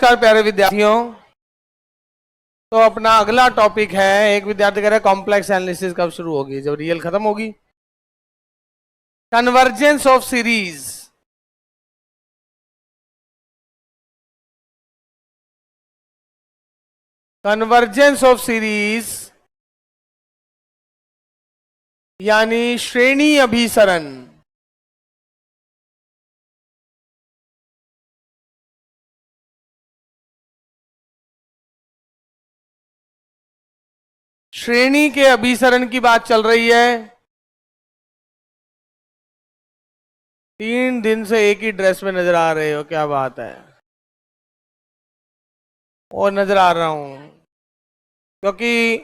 नमस्कार प्यारे विद्यार्थियों। तो अपना अगला टॉपिक है, एक विद्यार्थी कह रहा है कॉम्प्लेक्स एनालिसिस कब शुरू होगी? जब रियल खत्म होगी। Convergence of series. Convergence of series यानी श्रेणी अभिसरण। श्रेणी के अभिसरण की बात चल रही है। 3 दिन से एक ही ड्रेस में नजर आ रहे हो, क्या बात है? और नजर आ रहा हूं क्योंकि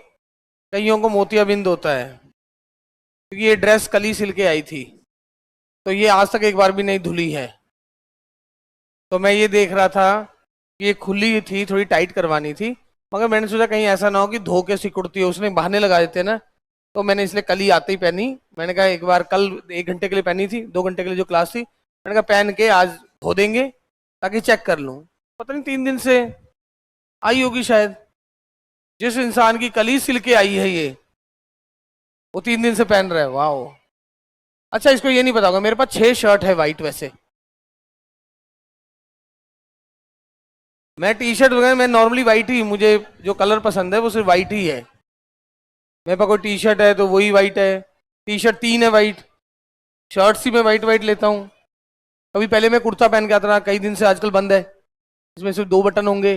कईयों को मोतियाबिंद होता है, क्योंकि ये ड्रेस कल ही सिल के आई थी, तो ये आज तक एक बार भी नहीं धुली है। तो मैं ये देख रहा था कि ये खुली थी, थोड़ी टाइट करवानी थी, मगर मैंने सोचा कहीं ऐसा ना हो कि धो के सिकुड़ती हो, उसने बहाने लगा देते ना, तो मैंने इसलिए कल ही आते ही पहनी। मैंने कहा एक बार कल 1 घंटे के लिए पहनी थी, 2 घंटे के लिए जो क्लास थी, मैंने कहा पहन के आज धो देंगे ताकि चेक कर लूँ। पता नहीं 3 दिन से आई होगी शायद। जिस इंसान की कल ही सिल के आई है ये, वो 3 दिन से पहन रहा है। वाह। अच्छा, इसको ये नहीं पता होगा, मेरे पास 6 शर्ट है वाइट। वैसे मैं टी शर्ट वगैरह मैं नॉर्मली वाइट ही, मुझे जो कलर पसंद है वो सिर्फ वाइट ही है। मेरे पास कोई टी शर्ट है तो वही वाइट है। टी शर्ट 3 है वाइट, शर्ट्स ही मैं वाइट वाइट लेता हूँ। कभी पहले मैं कुर्ता पहन के आता था, कई दिन से आजकल बंद है, इसमें सिर्फ 2 बटन होंगे।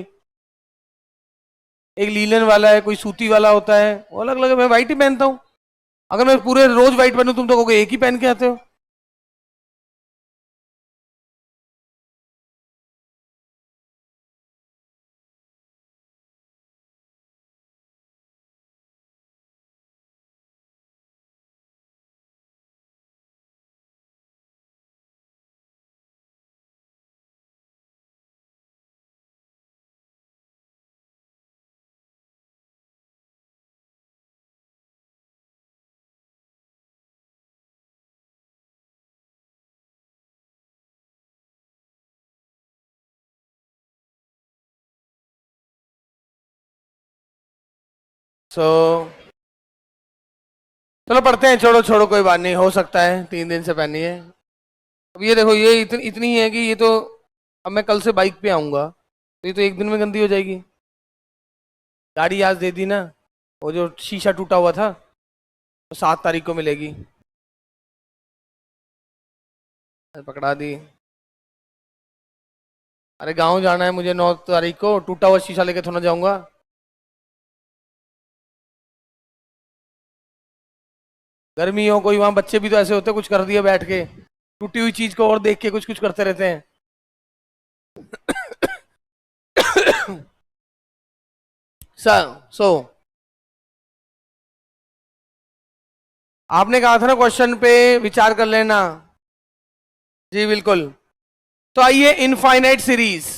एक लीलन वाला है, कोई सूती वाला होता है, वो अलग अलग। मैं वाइट ही पहनता हूँ। अगर मैं पूरे रोज वाइट पहनूं, तुम तो कहोगे एक ही पहन के आते हो। सो चलो पढ़ते हैं। छोड़ो छोड़ो, कोई बात नहीं, हो सकता है 3 दिन से पहनी है। अब ये देखो, ये इतनी है कि ये तो, अब मैं कल से बाइक पे आऊंगा तो ये तो 1 दिन में गंदी हो जाएगी। गाड़ी आज दे दी ना, वो जो शीशा टूटा हुआ था, तो 7 तारीख को मिलेगी। पकड़ा दी। अरे गांव जाना है मुझे 9 तारीख को, टूटा हुआ शीशा लेके थोड़ा जाऊंगा। गर्मी हो, कोई वहां बच्चे भी तो ऐसे होते, कुछ कर दिया बैठ के, टूटी हुई चीज को और देख के कुछ कुछ करते रहते हैं। सो आपने कहा था ना क्वेश्चन पे विचार कर लेना। जी बिल्कुल। तो आइए, इनफाइनाइट सीरीज।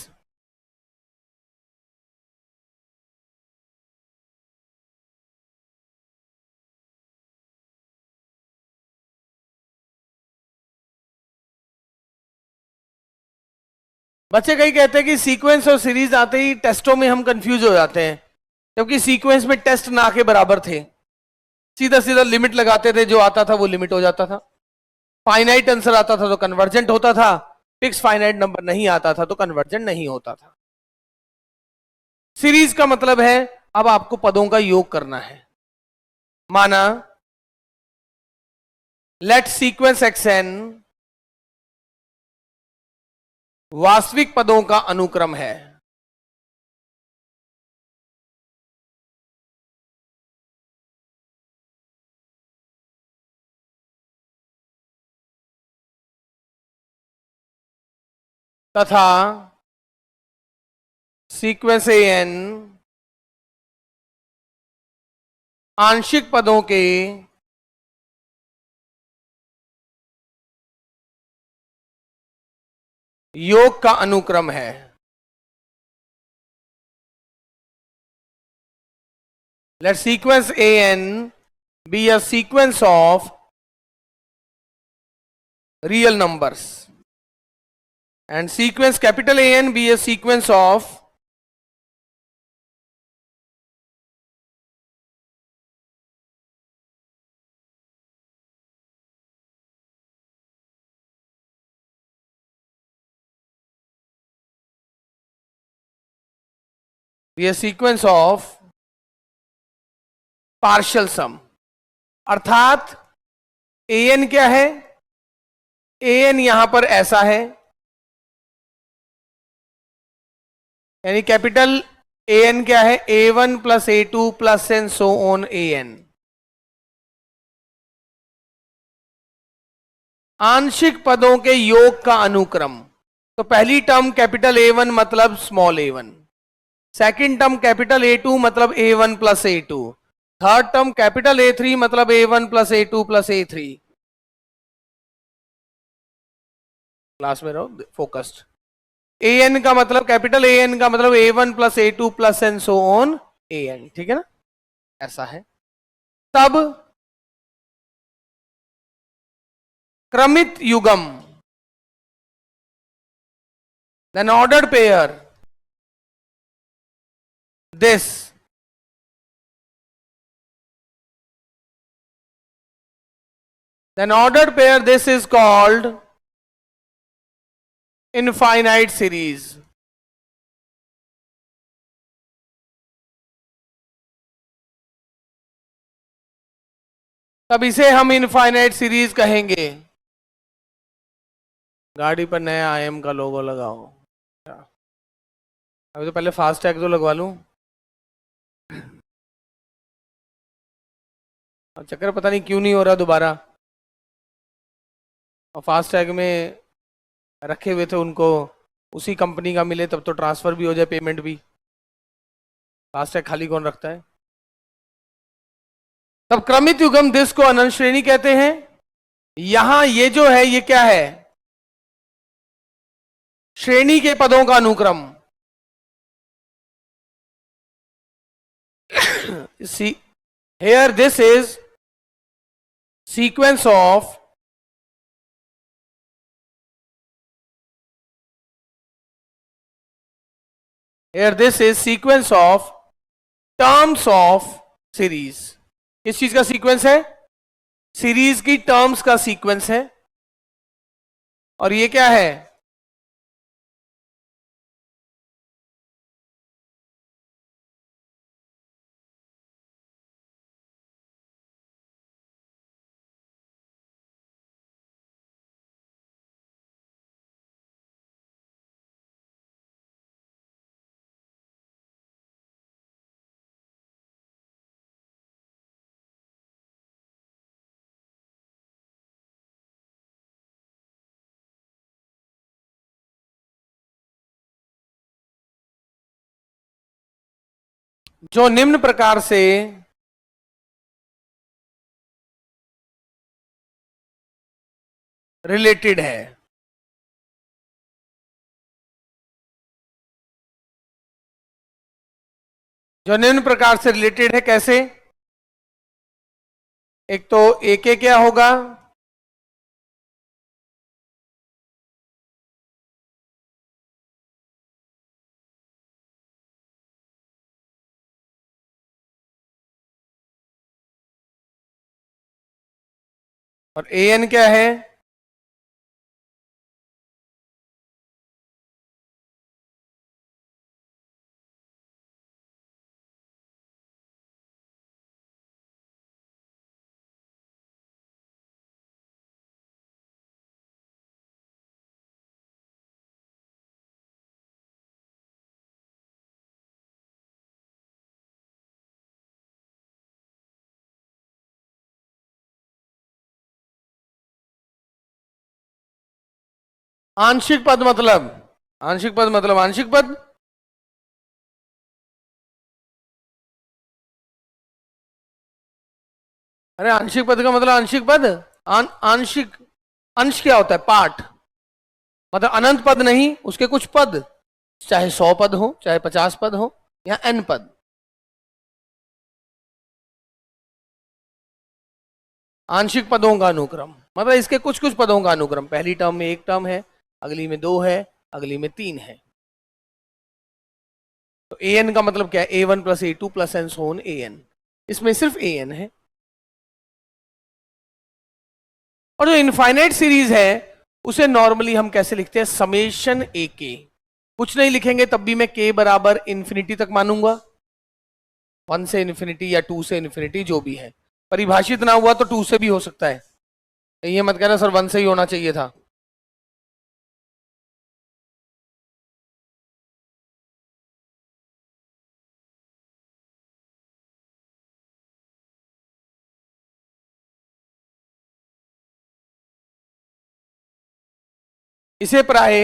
बच्चे कई कहते हैं कि सीक्वेंस और सीरीज आते ही टेस्टों में हम कंफ्यूज हो जाते हैं, क्योंकि सीक्वेंस में टेस्ट ना के बराबर थे। सीधा सीधा लिमिट लगाते थे, जो आता था वो लिमिट हो जाता था। फाइनाइट आंसर आता था तो कन्वर्जेंट होता था, फिक्स फाइनाइट नंबर नहीं आता था तो कन्वर्जेंट नहीं होता था। सीरीज का मतलब है अब आपको पदों का योग करना है। माना लेट सीक्वेंस एक्सएन वास्तविक पदों का अनुक्रम है। तथा सीक्वेंस एन आंशिक पदों के योग का अनुक्रम है। Let sequence n be a sequence of real numbers and sequence capital AN be a sequence of ये सीक्वेंस ऑफ पार्शियल सम, अर्थात an क्या है, an यहां पर ऐसा है, यानी कैपिटल an क्या है, a1 plus a2 plus and so on an। आंशिक पदों के योग का अनुक्रम। तो पहली टर्म कैपिटल A1 मतलब small a1, second term capital A2 मतलब A1 plus A2, third term capital A3 मतलब A1 plus A2 plus A3। Class में रहो फोकस्ड। an का मतलब कैपिटल an का मतलब A1 plus A2 plus and so on an, ठीक है ना, ऐसा है। तब क्रमित युगम, then ordered pair, this, then ordered pair, this is called infinite series। तब इसे हम इनफाइनाइट सीरीज कहेंगे। गाड़ी पर नया IM का लोगो लगाओ। अभी तो पहले फास्ट टैग तो लगवा लूं। चक्कर पता नहीं क्यों नहीं हो रहा दोबारा। और फास्ट टैग में रखे हुए थे, उनको उसी कंपनी का मिले तब तो ट्रांसफर भी हो जाए, पेमेंट भी। फास्ट टैग खाली कौन रखता है। तब क्रमित युग्म दिस को अनंत श्रेणी कहते हैं। यहां ये जो है ये क्या है, श्रेणी के पदों का अनुक्रम। See, here this is sequence of terms of series। किस चीज का सीक्वेंस है, सीरीज की टर्म्स का सीक्वेंस है। और ये क्या है, जो निम्न प्रकार से रिलेटेड है। जो निम्न प्रकार से रिलेटेड है कैसे, एक तो एक क्या होगा, और an क्या है, आंशिक पद मतलब, आंशिक पद मतलब आंशिक पद। अरे आंशिक पद का मतलब आंशिक पद, आंशिक, अंश क्या होता है, पार्ट, मतलब अनंत पद नहीं, उसके कुछ पद, चाहे 100 पद हो, चाहे 50 पद हो, या n पद। आंशिक पदों का अनुक्रम मतलब इसके कुछ कुछ पदों का अनुक्रम। पहली टर्म में एक टर्म है, अगली में 2 है, अगली में 3 है। तो an का मतलब क्या है, a1 plus a2 plus N Son an। इसमें सिर्फ an है। और जो इनफाइनाइट सीरीज है उसे नॉर्मली हम कैसे लिखते हैं, समेशन ak। कुछ नहीं लिखेंगे तब भी मैं k बराबर इंफिनिटी तक मानूंगा, 1 से इंफिनिटी या 2 से इंफिनिटी जो भी है। परिभाषित ना हुआ तो 2 से भी हो सकता है, ये मत कहना सर 1 से ही होना चाहिए था। इसे प्राय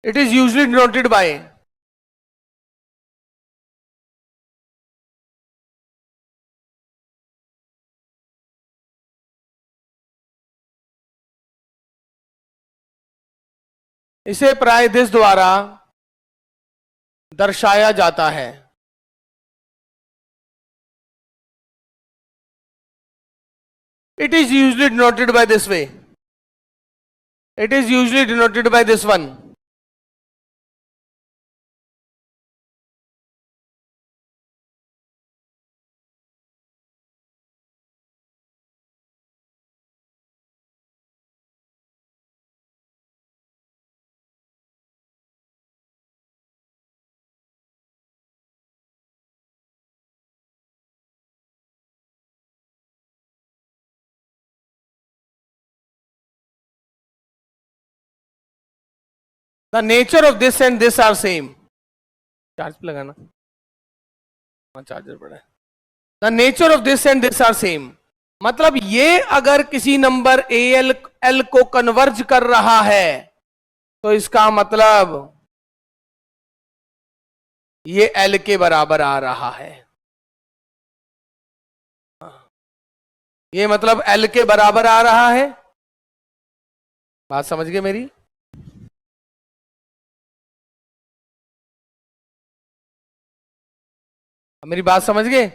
it is usually denoted by इसे प्राय दिस द्वारा दर्शाया जाता है। It is usually denoted by this way, it is usually denoted by this one. The nature of this and this are same. Charge पे लगाना, हाँ चार्जर पड़ा है। The nature of this and this are same, मतलब ये अगर किसी number L को कन्वर्ज कर रहा है तो इसका मतलब ये एल के बराबर आ रहा है। ये मतलब एल के बराबर आ रहा है। बात समझ गए मेरी? मेरी बात समझ गए?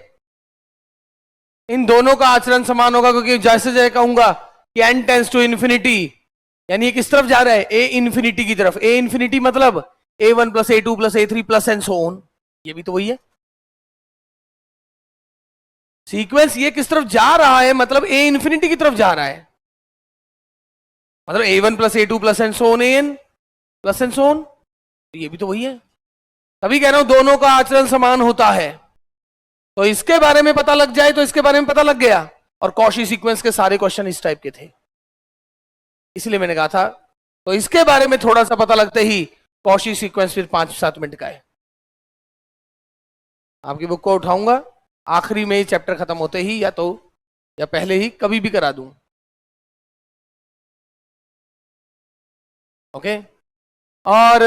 इन दोनों का आचरण समान होगा, क्योंकि जैसे जैसे कहूंगा कि n टेंस टू इन्फिनिटी, यानी ये किस तरफ जा रहा है? ए इन्फिनिटी की तरफ। ए इन्फिनिटी मतलब a1 plus a2 plus a3 plus and so on, ये भी तो वही है। सीक्वेंस ये किस तरफ जा रहा है? मतलब ए इन्फिनिटी की तरफ जा रहा है, मतलब a1 plus a2 plus and so on an plus and so on, ये भी तो वही है। तभी कह रहा हूं दोनों का आचरण समान होता है। तो इसके बारे में पता लग जाए तो इसके बारे में पता लग गया। और कॉशी सीक्वेंस के सारे क्वेश्चन इस टाइप के थे, इसलिए मैंने कहा था तो इसके बारे में थोड़ा सा पता लगते ही कॉशी सीक्वेंस फिर 5-7 मिनट का है। आपकी बुक को उठाऊंगा आखिरी में ही, चैप्टर खत्म होते ही या पहले ही, कभी भी करा दूं। ओके, और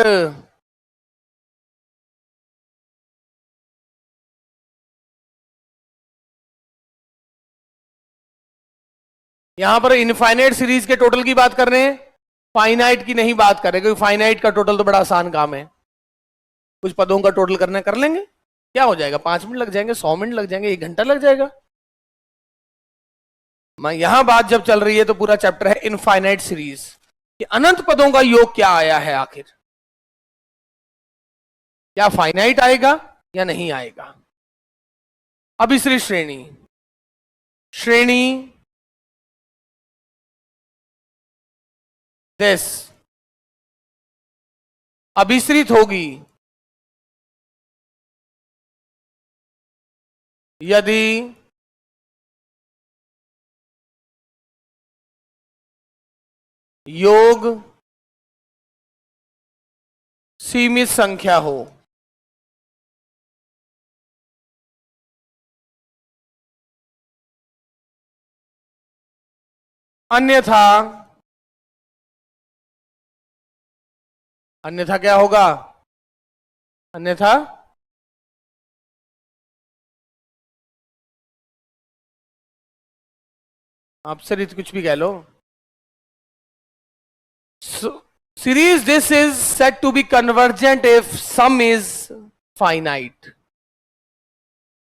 यहां पर इनफाइनाइट सीरीज के टोटल की बात कर रहे हैं, फाइनाइट की नहीं बात कर रहे, क्योंकि फाइनाइट का टोटल तो बड़ा आसान काम है। कुछ पदों का टोटल करना कर लेंगे, क्या हो जाएगा? 5 मिनट लग जाएंगे, 100 मिनट लग जाएंगे, 1 घंटा लग जाएगा। यहां बात जब चल रही है तो पूरा चैप्टर है इनफाइनाइट सीरीज, कि अनंत पदों का योग क्या आया है आखिर, क्या फाइनाइट आएगा या नहीं आएगा। अभिश्री श्रेणी, श्रेणी दिस अभिश्रित होगी यदि योग सीमित संख्या हो। अन्यथा क्या होगा? अन्यथा आप सर कुछ भी कह लो। Series this is said to be convergent if sum is finite.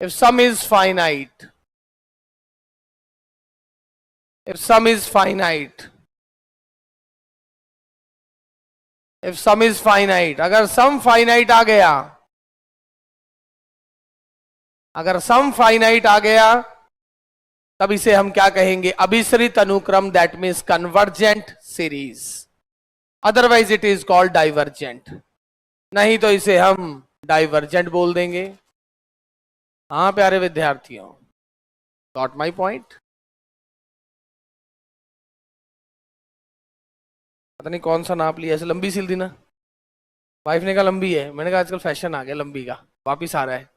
If sum is finite. If sum is finite. If sum is finite. अगर sum finite आ गया, अगर sum finite आ गया तब इसे हम क्या कहेंगे? अभिश्रित अनुक्रम, that means convergent series. Otherwise it is called divergent, नहीं तो इसे हम डाइवर्जेंट बोल देंगे। हाँ प्यारे विद्यार्थियों, गॉट माई पॉइंट। पता नहीं कौन सा नाप लिया, ऐसे लंबी सिल दी ना, वाइफ ने कहा लंबी है, मैंने कहा आजकल फैशन आ गया लंबी का, वापिस आ रहा है।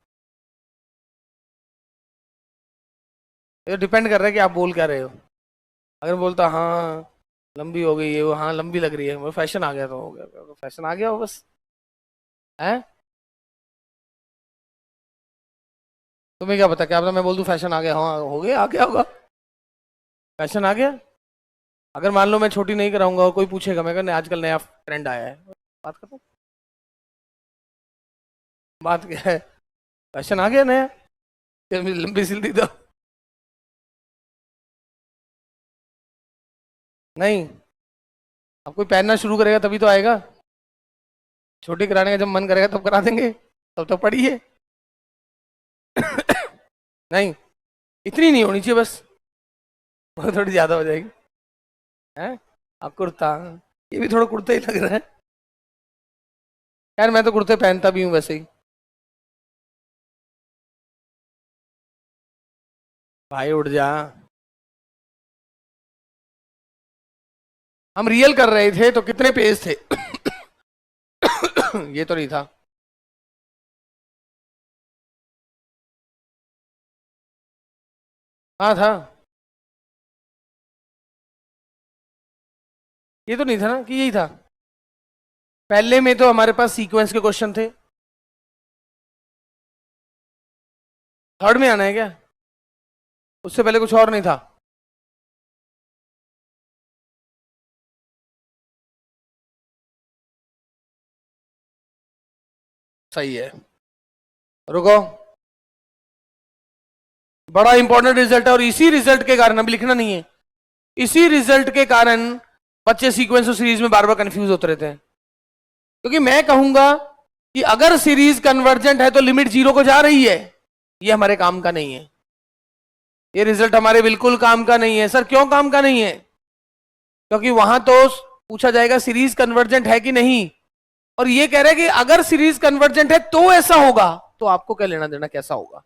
ये डिपेंड कर रहा है कि आप बोल क्या रहे हो। अगर बोलता हाँ लंबी हो गई है वो, हाँ लंबी लग रही है, वो फैशन आ गया तो हो गया, तो फैशन आ गया वो बस है। तुम्हें क्या पता मैं बोल दूं फैशन आ गया, हाँ हो गया, आ गया होगा, फैशन आ गया। अगर मान लो मैं छोटी नहीं कराऊंगा और कोई पूछेगा, मैं कहना आजकल नया ट्रेंड आया है, बात करो, बात क्या है, फैशन आ गया नया, कि लंबी सिल दी तो नहीं। अब कोई पहनना शुरू करेगा तभी तो आएगा, छोटी कराने का जब मन करेगा तब करा देंगे, तब तो पड़ी है। नहीं, इतनी नहीं होनी चाहिए बस, वो थोड़ी ज्यादा हो जाएगी है। अब कुर्ता, ये भी थोड़ा कुर्ता ही लग रहा है। यार मैं तो कुर्ते पहनता भी हूँ वैसे ही। भाई उठ जा, हम रियल कर रहे थे तो कितने पेज थे। ये तो नहीं था। हाँ था, ये तो नहीं था ना कि यही था। पहले में तो हमारे पास सीक्वेंस के क्वेश्चन थे, थर्ड में आना है क्या, उससे पहले कुछ और नहीं था। सही है, रुको, बड़ा इंपॉर्टेंट रिजल्ट है और इसी रिजल्ट के कारण, अभी लिखना नहीं है, इसी रिजल्ट के कारण बच्चे सीक्वेंस और सीरीज में बार बार कंफ्यूज होते रहते हैं। क्योंकि मैं कहूंगा कि अगर सीरीज कन्वर्जेंट है तो लिमिट जीरो को जा रही है, ये हमारे काम का नहीं है, ये रिजल्ट हमारे बिल्कुल काम का नहीं है। सर क्यों काम का नहीं है? क्योंकि वहां तो पूछा जाएगा सीरीज कन्वर्जेंट है कि नहीं, और ये कह रहे हैं कि अगर सीरीज कन्वर्जेंट है तो ऐसा होगा, तो आपको क्या लेना देना कैसा होगा।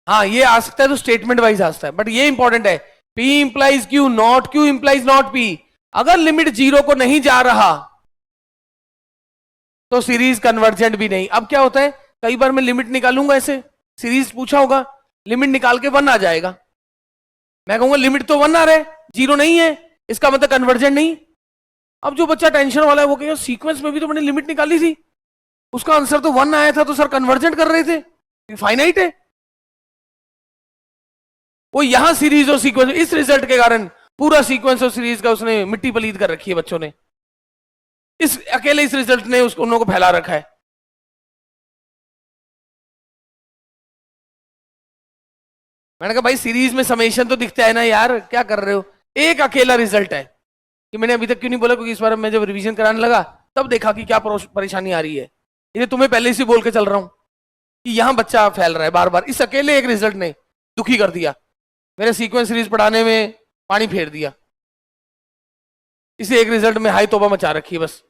हाँ ये आ सकता है तो स्टेटमेंट वाइज आ सकता है, बट ये इंपॉर्टेंट है, P implies Q, not Q implies not P. अगर लिमिट जीरो को नहीं जा रहा तो सीरीज कन्वर्जेंट भी नहीं। अब क्या होता है, कई बार मैं लिमिट निकालूंगा, ऐसे सीरीज पूछा होगा, लिमिट निकाल के वन आ जाएगा, मैं कहूंगा लिमिट तो वन आ रहा है, जीरो नहीं है, इसका मतलब कन्वर्जेंट नहीं। अब जो बच्चा टेंशन वाला है वो कहेगा सीक्वेंस में भी तो मैंने लिमिट निकाली थी, उसका आंसर तो वन आया था, तो सर कन्वर्जेंट कर रहे थे, फाइनाइट है। वो यहां सीरीज और सीक्वेंस, इस रिजल्ट के कारण पूरा सीक्वेंस और सीरीज का उसने मिट्टी पलीद कर रखी है बच्चों ने, इस अकेले इस रिजल्ट ने उसको उन लोगों को फैला रखा है। मैंने कहा भाई सीरीज में समेशन तो दिखता है ना यार, क्या कर रहे हो, एक अकेला रिजल्ट है। कि मैंने अभी तक क्यों नहीं बोला, क्योंकि इस बार मैं जब रिवीजन कराने लगा तब देखा कि क्या परेशानी आ रही है। ये तुम्हें पहले से बोल के चल रहा हूं कि यहां बच्चा फैल रहा है बार बार, इस अकेले एक रिजल्ट ने दुखी कर दिया, मेरे सीक्वेंस सीरीज पढ़ाने में पानी फेर दिया, इसे एक रिजल्ट में हाई तोबा मचा रखी है बस।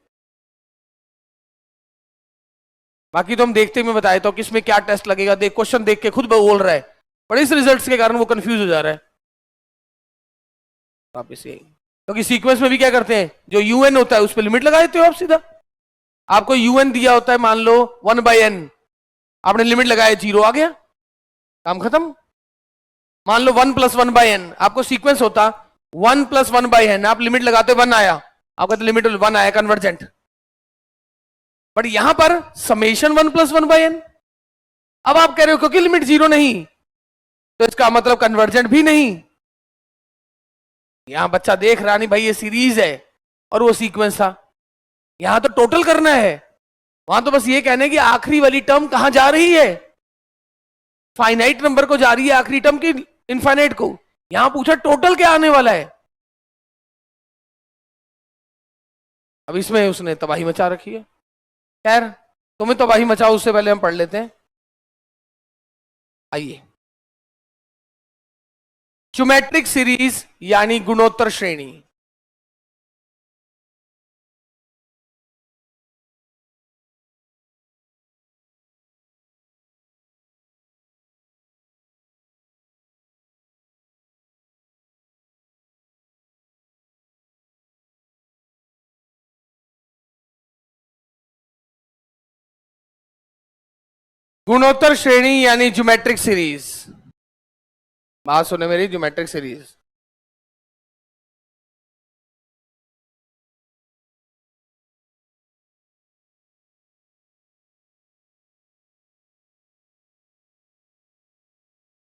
बाकी तो हम देखते में बताए तो किसमें क्या टेस्ट लगेगा, देख क्वेश्चन देख के खुद बोल रहा है, पर इस रिजल्ट्स के कारण वो कंफ्यूज हो जा रहा है। वापिस यही, क्योंकि सीक्वेंस में भी क्या करते हैं, जो यूएन होता है उस पर लिमिट लगा देते हो आप सीधा। आपको यूएन दिया होता है, मान लो 1/n, आपने लिमिट लगाया, जीरो आ गया, काम खत्म। मान लो 1+1/n, आपको सीक्वेंस होता 1+1/n, आप लिमिट लगाते 1 आया, आप कहते लिमिट 1 आया, कन्वर्जेंट। बट यहां पर समेशन 1+1/n, अब आप कह रहे हो क्योंकि लिमिट जीरो नहीं, तो इसका मतलब कन्वर्जेंट भी नहीं। यहां बच्चा देख रहा नहीं भाई ये सीरीज है और वो सीक्वेंस था, यहां तो टोटल करना है, वहां तो बस ये कहना है कि आखिरी वाली टर्म कहां जा रही है, फाइनाइट नंबर को जा रही है आखिरी टर्म की इनफाइनाइट को, यहां पूछा टोटल क्या आने वाला है। अब इसमें उसने तबाही मचा रखी है। खैर तुम्हें तबाही मचाओ उससे पहले हम पढ़ लेते हैं, आइए। ज्योमेट्रिक सीरीज यानी गुणोत्तर श्रेणी, गुणोत्तर श्रेणी यानी ज्योमेट्रिक सीरीज, बात सुने मेरी, ज्योमेट्रिक सीरीज।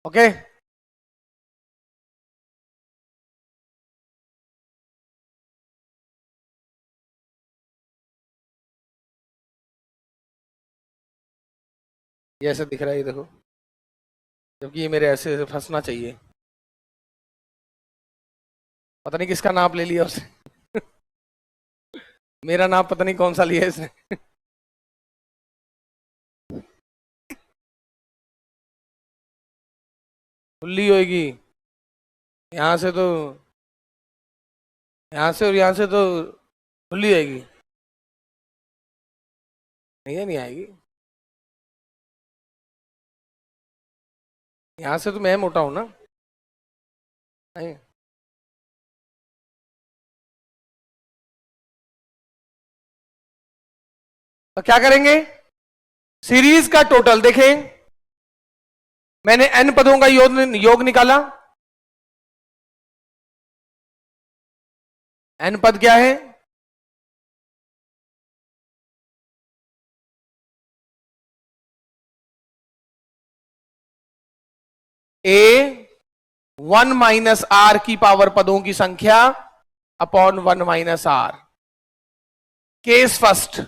ओके, ये ऐसे दिख रहा है, ये देखो, जबकि ये मेरे ऐसे फंसना चाहिए। पता नहीं किसका नाप ले लिया उसने मेरा नाप पता नहीं कौन सा लिया इसने खुली होगी यहां से तो, यहां से और यहां से तो खुली होगी, नहीं आएगी। यहां से तो मैं मोटा हूं ना, नहीं। तो क्या करेंगे, सीरीज का टोटल देखें, मैंने n पदों का योग निकाला। n पद क्या है, a 1 माइनस आर की पावर पदों की संख्या upon 1 minus r. Case first,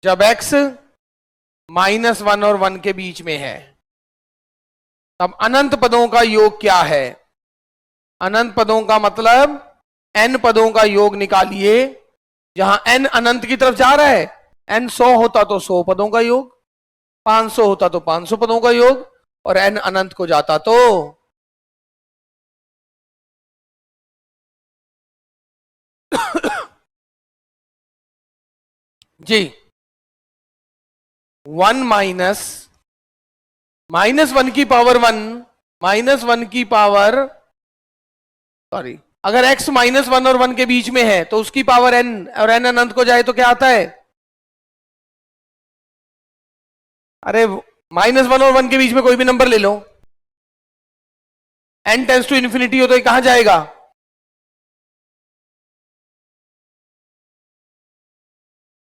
जब x -1 और 1 के बीच में है, तब अनंत पदों का योग क्या है। अनंत पदों का मतलब n पदों का योग निकालिए। जहां n अनंत की तरफ जा रहा है, n 100 होता तो 100 पदों का योग, 500 होता तो 500 पदों का योग, और n अनंत को जाता तो जी 1 -1 की पावर 1 -1 की पावर, सॉरी, अगर x -1 और 1 के बीच में है तो उसकी पावर n, और n अनंत को जाए तो क्या आता है, अरे -1 और 1 के बीच में कोई भी नंबर ले लो, n टेंस टू इन्फिनिटी हो तो ये कहां जाएगा,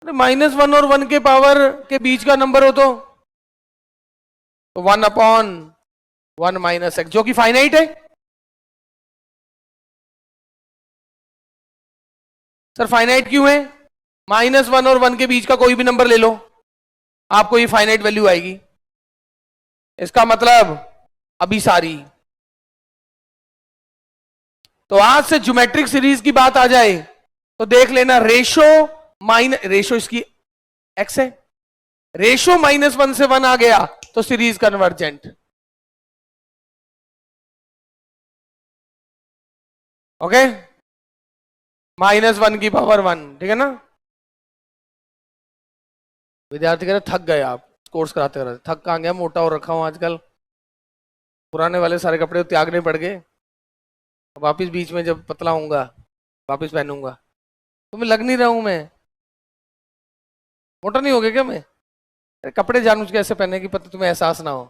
अरे -1 और 1 के पावर के बीच का नंबर हो तो 1 अपॉन 1 माइनस एक्स, जो कि फाइनाइट है। सर फाइनाइट क्यों है, -1 और 1 के बीच का कोई भी नंबर ले लो, आपको ये फाइनाइट वैल्यू आएगी। इसका मतलब अभिसारी। तो आज से ज्योमेट्रिक सीरीज की बात आ जाए तो देख लेना, रेशो इसकी x है, रेशो -1 से 1 आ गया तो सीरीज कन्वर्जेंट। ओके, -1 की पावर 1, ठीक है ना। विद्यार्थी कह रहे थक गए आप कोर्स कराते कराते, थक कहां गया, मोटा हो रखा हूं आजकल, पुराने वाले सारे कपड़े त्यागने पड़ गए, वापिस बीच में जब पतला होऊंगा वापिस पहनूंगा। तुम्हें लग नहीं रहा हूं मैं, मोटा नहीं हो गया क्या मैं, अरे कपड़े जानबूझ के ऐसे पहने कि पता तुम्हें एहसास ना हो।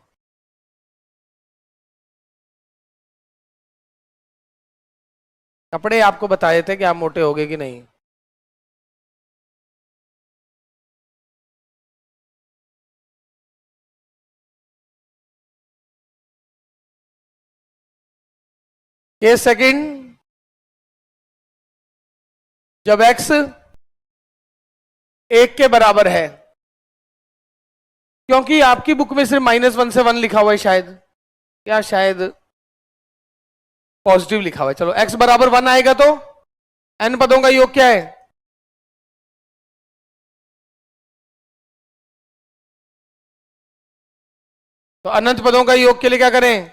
कपड़े आपको बताए थे कि आप मोटे होगे कि नहीं। केस सेकंड, जब x 1 के बराबर है, क्योंकि आपकी बुक में सिर्फ -1 से 1 लिखा हुआ है, शायद या शायद पॉजिटिव लिखा हुआ है। चलो x बराबर 1 आएगा तो n पदों का योग क्या है, तो अनंत पदों का योग के लिए क्या करें,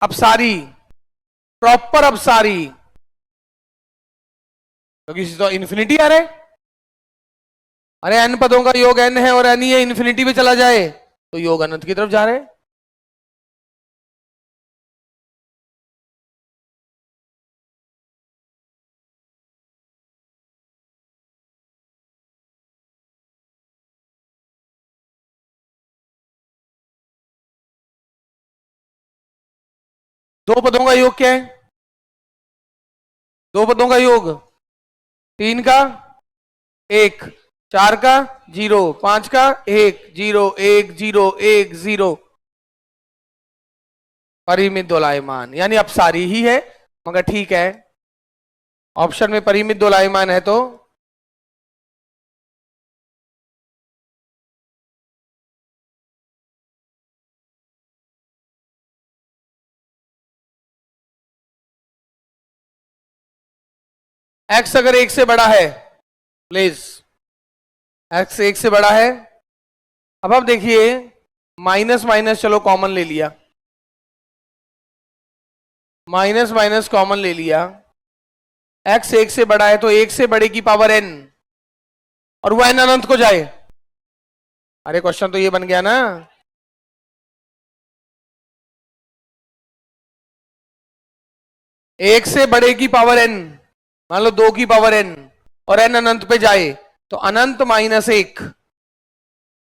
अपसारी, प्रॉपर अपसारी, क्योंकि तो इन्फिनिटी आ रहा है। अरे n पदों का योग n है और n ही है, इन्फिनिटी पे चला जाए तो योग अनंत की तरफ जा रहे हैं। दो पदों का योग क्या है? दो पदों का योग, तीन का एक, चार का जीरो, पांच का एक, जीरो एक, जीरो एक, जीरो। परिमित दोलायमान यानी अपसारी ही है, मगर ठीक है, ऑप्शन में परिमित दोलायमान है तो एक्स अगर एक से बड़ा है, प्लीज, एक्स एक से बड़ा है। अब आप देखिए, माइनस माइनस चलो कॉमन ले लिया, माइनस माइनस कॉमन ले लिया, एक्स एक से बड़ा है तो एक से बड़े की पावर एन, और वो एन अनंत को जाए। अरे क्वेश्चन तो ये बन गया ना, एक से बड़े की पावर एन, मान लो दो की पावर एन, और एन अनंत पे जाए, तो अनंत माइनस एक,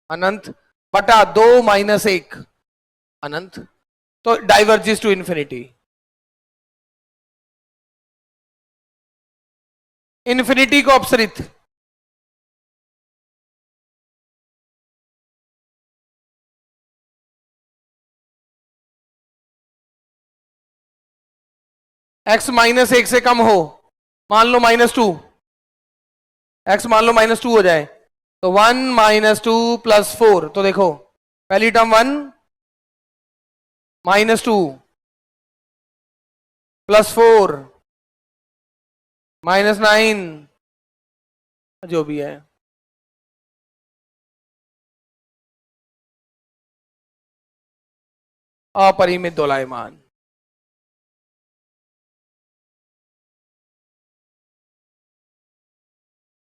अनंत बटा दो माइनस एक, अनंत, तो डाइवर्जिस टू इंफिनिटी। इंफिनिटी को अपसरित, एक्स माइनस एक से कम हो, मान लो माइनस टू, एक्स मान लो माइनस टू हो जाए, तो one minus two plus four, तो देखो पहली term one, minus two plus four, minus nine, जो भी है, अपरिमित दोलायमान।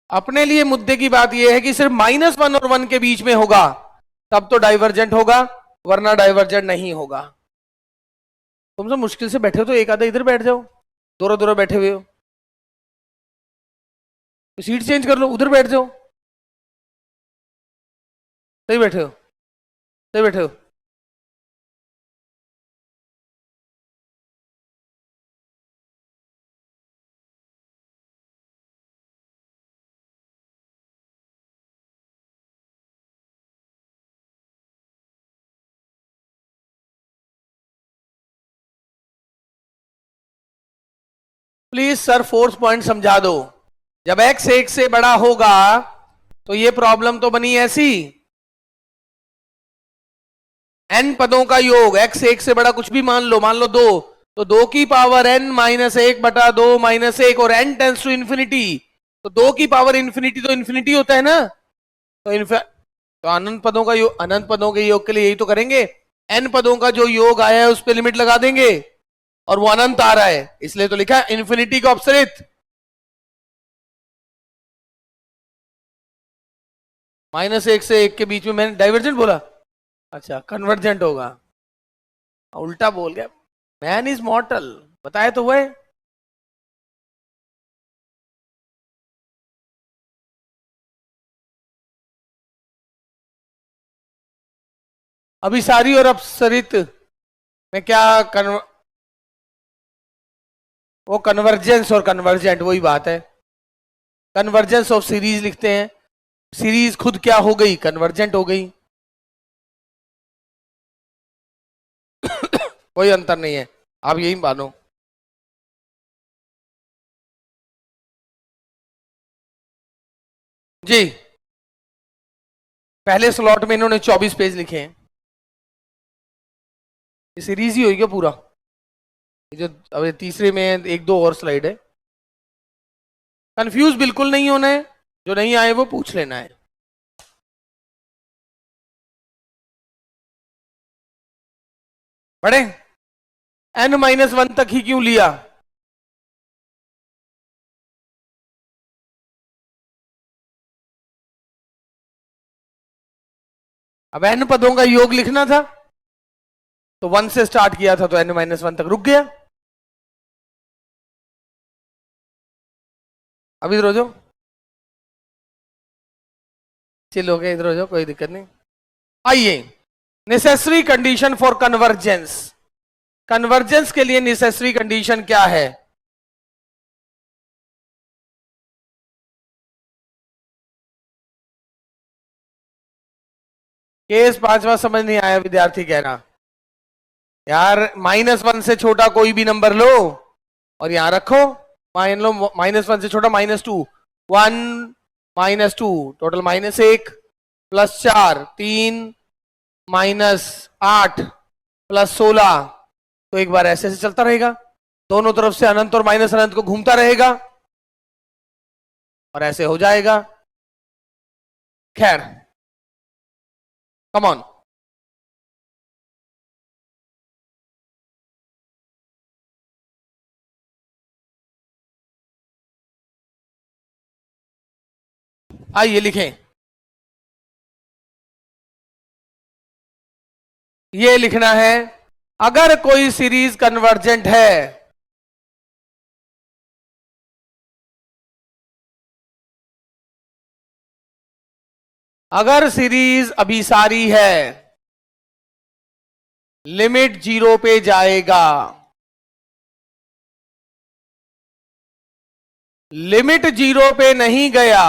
अपने लिए मुद्दे की बात यह है कि सिर्फ माइनस वन और वन के बीच में होगा तब तो डाइवर्जेंट होगा, वरना डाइवर्जेंट नहीं होगा। तुम सब मुश्किल से बैठे हो तो एक आधा इधर बैठ जाओ, दोनों दोनों बैठे हुए हो, तो सीट चेंज कर लो, उधर बैठ जाओ। सही बैठे हो, सही बैठे हो। प्लीज सर फोर्थ पॉइंट समझा दो। जब एक्स एक से बड़ा होगा तो ये प्रॉब्लम तो बनी ऐसी, एन पदों का योग, एक्स एक से बड़ा कुछ भी मान लो दो, तो दो की पावर एन माइनस एक बटा दो माइनस एक, और एन टेंस टू इन्फिनिटी, तो दो की पावर इन्फिनिटी तो इन्फिनिटी होता है ना, तो तो अनंत पदों का योग, अनंत पदों के योग के लिए यही तो करेंगे, एन पदों का जो योग आया है उस पर लिमिट लगा देंगे, और वो अनंत आ रहा है, इसलिए तो लिखा है इन्फिनिटी को अपसरित। माइनस एक से एक के बीच में मैंने डाइवर्जेंट बोला, अच्छा कन्वर्जेंट होगा, उल्टा बोल गया। मैन इज मॉर्टल, बताए तो वह। अभिसारी और अपसरित में क्या वो कन्वर्जेंस और कन्वर्जेंट वही बात है। कन्वर्जेंस ऑफ सीरीज लिखते हैं, सीरीज खुद क्या हो गई, कन्वर्जेंट हो गई। कोई अंतर नहीं है, आप यही मानो। जी, पहले स्लॉट में इन्होंने 24 पेज लिखे हैं, ये सीरीज ही होगी क्या पूरा, ये जो अब ये तीसरे में एक दो और स्लाइड है। कंफ्यूज बिल्कुल नहीं होना है, जो नहीं आए वो पूछ लेना है। पढ़े, एन माइनस वन तक ही क्यों लिया? अब n पदों का योग लिखना था, तो 1 से स्टार्ट किया था तो n-1 तक रुक गया। अब इधर हो जाओ, चिल हो गया, इधर हो जाओ, कोई दिक्कत नहीं। आइए, necessary condition for convergence. Convergence के लिए नेसेसरी कंडीशन क्या है? केस पांचवा समझ नहीं आया, विद्यार्थी कह रहा यार -1 से छोटा कोई भी नंबर लो और यहां रखो, मान लो -1 से छोटा -2, 1 -2 टोटल -1 +4 3 -8 +16, तो एक बार ऐसे ऐसे चलता रहेगा, दोनों तरफ से अनंत और माइनस अनंत को घूमता रहेगा और ऐसे हो जाएगा। खैर, कम ऑन। आइए लिखें, ये लिखना है, अगर कोई सीरीज कन्वर्जेंट है, अगर सीरीज अभिसारी है, लिमिट 0 पे जाएगा, लिमिट 0 पे नहीं गया,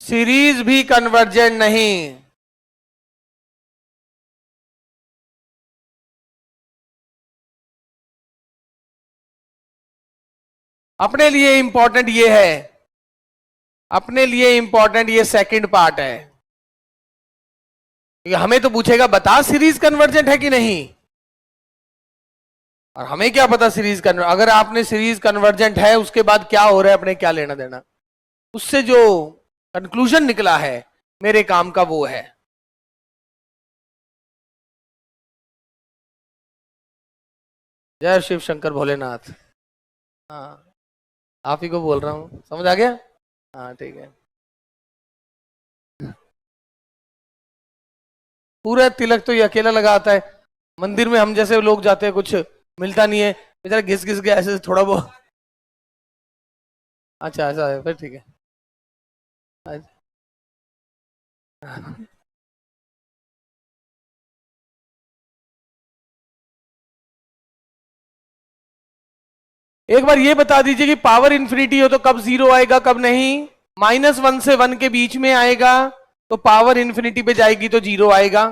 सीरीज भी कन्वर्जेंट नहीं। अपने लिए इंपॉर्टेंट ये है, अपने लिए इंपॉर्टेंट ये सेकंड पार्ट है, क्योंकि हमें तो पूछेगा बता सीरीज कन्वर्जेंट है कि नहीं, और हमें क्या पता सीरीज कन्वर्जेंट। अगर आपने सीरीज कन्वर्जेंट है उसके बाद क्या हो रहा है अपने क्या लेना देना, उससे जो कंक्लूजन निकला है मेरे काम का वो है। जय शिव शंकर भोलेनाथ। हाँ, आप ही को बोल रहा हूं, समझ आ गया? हाँ ठीक है। पूरा तिलक तो ये अकेला लगाता है, मंदिर में हम जैसे लोग जाते हैं कुछ मिलता नहीं है, बेचारा घिस घिस के ऐसे थोड़ा बहुत। अच्छा ऐसा है, फिर ठीक है। अच्छा। एक बार ये बता दीजिए कि पावर इन्फिनिटी हो तो कब जीरो आएगा कब नहीं? -1 से 1 के बीच में आएगा तो पावर इन्फिनिटी पे जाएगी तो जीरो आएगा,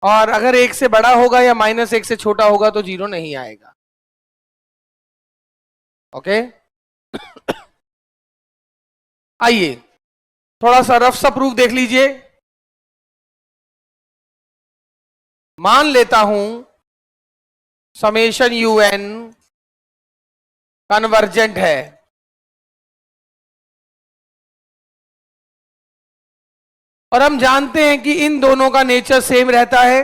और अगर 1 से बड़ा होगा या -1 से छोटा होगा तो जीरो नहीं आएगा। ओके, आइए थोड़ा सा रफ सा प्रूफ देख लीजिए। मान लेता हूं समेशन UN कन्वर्जेंट है, और हम जानते हैं कि इन दोनों का नेचर सेम रहता है।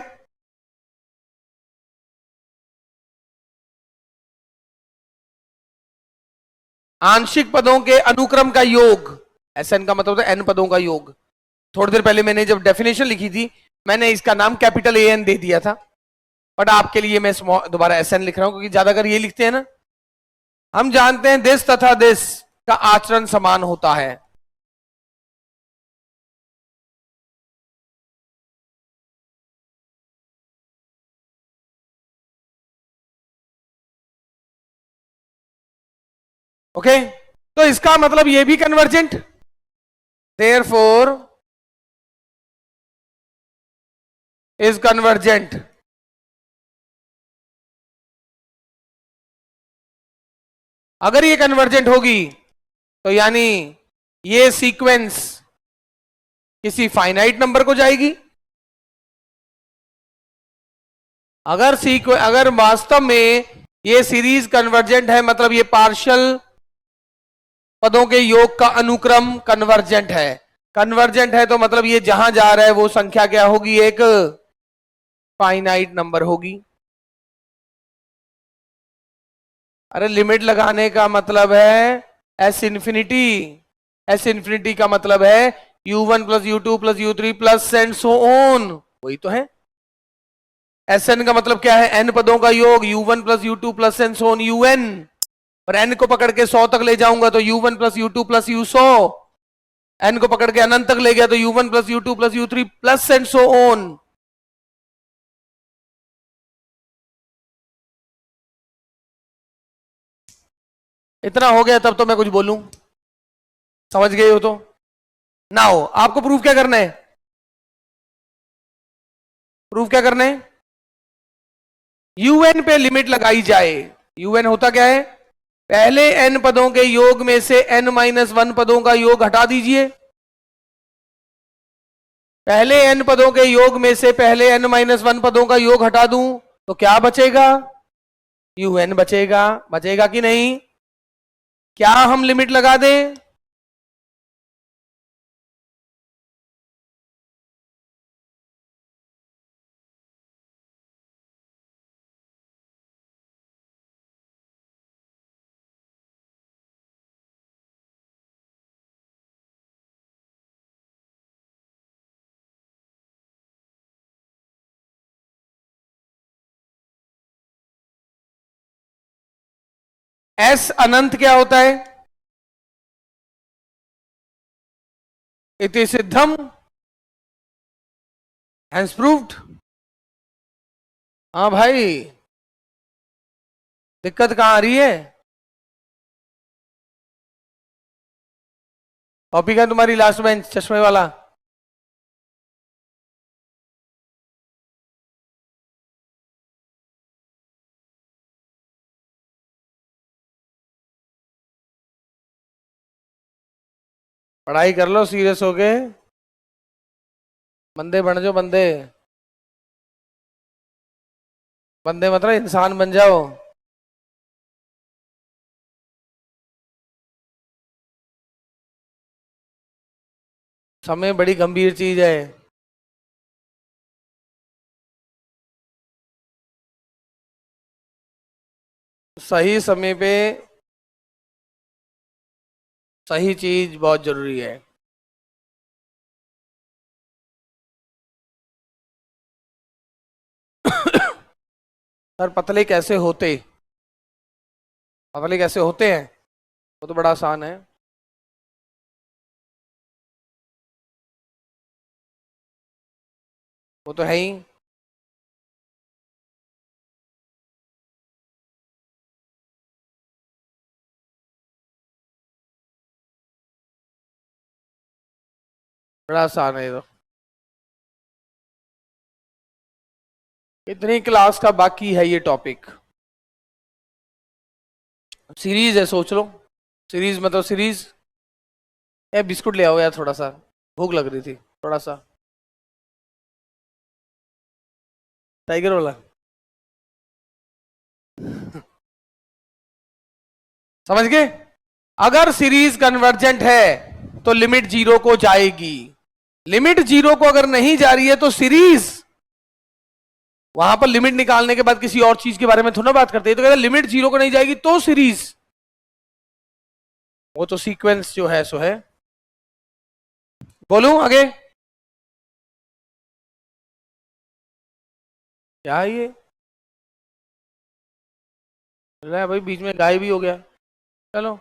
आंशिक पदों के अनुक्रम का योग, SN का मतलब होता है n पदों का योग। थोड़ी देर पहले मैंने जब डेफिनेशन लिखी थी मैंने इसका नाम कैपिटल AN दे दिया था, बट आपके लिए मैं दोबारा SN लिख रहा हूं क्योंकि ज्यादा अगर ये लिखते हैं ना, हम जानते हैं दिस तथा दिस का आचरण समान होता है। ओके, तो इसका मतलब ये भी कन्वर्जेंट, देयरफॉर इज कन्वर्जेंट। अगर ये कन्वर्जेंट होगी तो यानी ये सीक्वेंस किसी फाइनाइट नंबर को जाएगी। अगर वास्तव में ये सीरीज कन्वर्जेंट है मतलब ये पार्शियल पदों के योग का अनुक्रम कन्वर्जेंट है। कन्वर्जेंट है तो मतलब ये जहां जा रहा है वो संख्या क्या होगी, एक फाइनाइट नंबर होगी। अरे लिमिट लगाने का मतलब है एस इन्फिनिटी, एस इन्फिनिटी का मतलब है u1 plus u2 plus u3 plus and so on, वही तो है। एस एन का मतलब क्या है, एन पदों का योग, u1 plus u2 plus and so on un, और एन को पकड़ के 100 तक ले जाऊंगा तो u1 plus u2 plus u100, N को पकड़ के अनंत तक ले गया तो u1 plus u2 plus u3 plus and so on. इतना हो गया तब तो मैं कुछ बोलूं, समझ गए हो तो। नाउ आपको प्रूफ क्या करना है, प्रूफ क्या करना है, यूएन पे लिमिट लगाई जाए। यूएन होता क्या है, पहले एन पदों के योग में से एन माइनस वन पदों का योग हटा दीजिए, पहले एन पदों के योग में से पहले एन माइनस वन पदों का योग हटा दूं तो क्या बचेगा, यूएन बचेगा, बचेगा कि नहीं। क्या हम लिमिट लगा दें, एस अनंत क्या होता है, इति सिद्धम हैंस प्रूव्ड। हाँ भाई, दिक्कत कहां आ रही है, कॉपी का तुम्हारी लास्ट बेंच चश्मे वाला, पढ़ाई कर लो सीरियस होके, बंदे बन जाओ बंदे, बंदे मतलब इंसान बन जाओ। समय बड़ी गंभीर चीज है, सही समय पे सही चीज बहुत जरूरी है। सर पतले कैसे होते, पतले कैसे होते हैं, वो तो बड़ा आसान है। वो तो है ही, बड़ा आसान है ये तो। इतनी क्लास का बाकी है ये टॉपिक, सीरीज है सोच लो, सीरीज मतलब सीरीज। ए बिस्कुट ले आओ यार थोड़ा सा, भूख लग रही थी थोड़ा सा, टाइगर वाला। समझ गए, अगर सीरीज कन्वर्जेंट है तो लिमिट जीरो को जाएगी, लिमिट जीरो को अगर नहीं जा रही है तो सीरीज, वहां पर लिमिट निकालने के बाद किसी और चीज के बारे में थोड़ा बात करते हैं, तो कहते लिमिट जीरो को नहीं जाएगी तो सीरीज, वो तो सीक्वेंस जो है सो है। बोलूं आगे, क्या है ये, भाई बीच में गायब भी हो गया, चलो।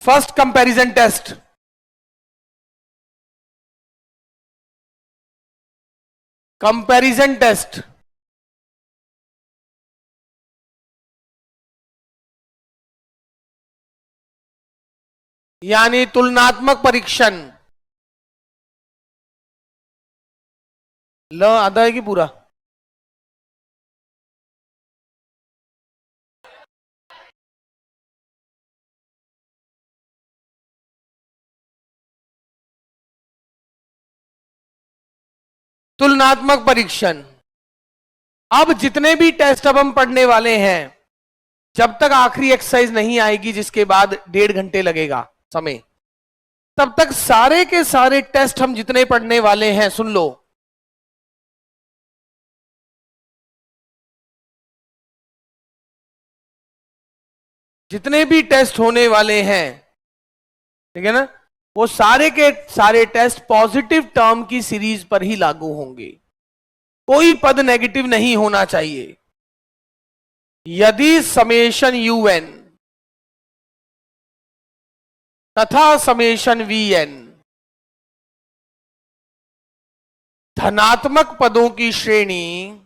First comparison test, comparison test, यानी तुलनात्मक परीक्षण। ल आधा है कि पूरा, तुलनात्मक परीक्षण। अब जितने भी टेस्ट अब हम पढ़ने वाले हैं, जब तक आखिरी एक्सरसाइज नहीं आएगी जिसके बाद 1.5 घंटे लगेगा समय, तब तक सारे के सारे टेस्ट हम जितने पढ़ने वाले हैं, सुन लो, जितने भी टेस्ट होने वाले हैं, ठीक है ना, वो सारे के सारे टेस्ट पॉजिटिव टर्म की सीरीज पर ही लागू होंगे। कोई पद नेगेटिव नहीं होना चाहिए। यदि समेशन यूएन तथा समेशन वीएन धनात्मक पदों की श्रेणी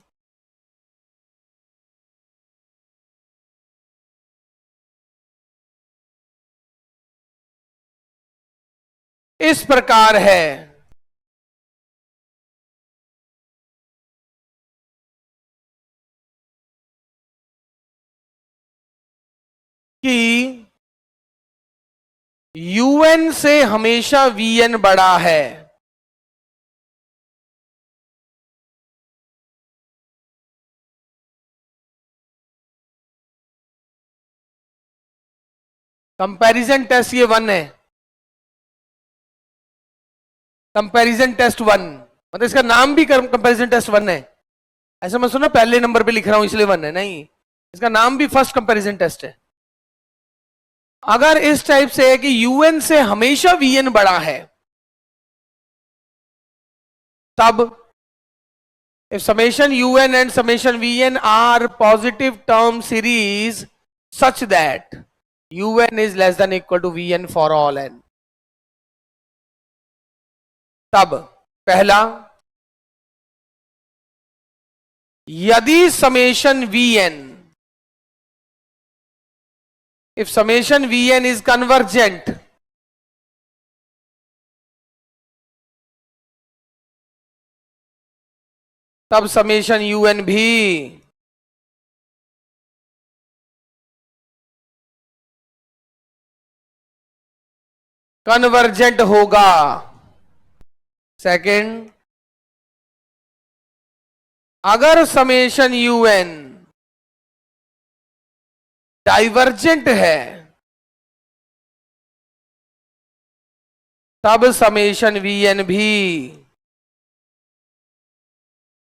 इस प्रकार है कि यूएन से हमेशा वीएन बड़ा है, कंपैरिजन टेस्ट ये 1 है, कंपैरिजन टेस्ट 1, मतलब इसका नाम भी कंपैरिजन टेस्ट 1 है। ऐसा मैं सुना पहले नंबर पे लिख रहा हूं इसलिए 1 है, नहीं, इसका नाम भी फर्स्ट कंपैरिजन टेस्ट है। अगर इस टाइप से है कि यूएन से हमेशा वीएन बड़ा है, तब if summation un and summation vn are positive term series such that un is less than equal to vn for all n, तब पहला, यदि summation vn, if summation vn is convergent, तब summation UN भी convergent होगा। Second, अगर summation UN divergent है, तब summation VN भी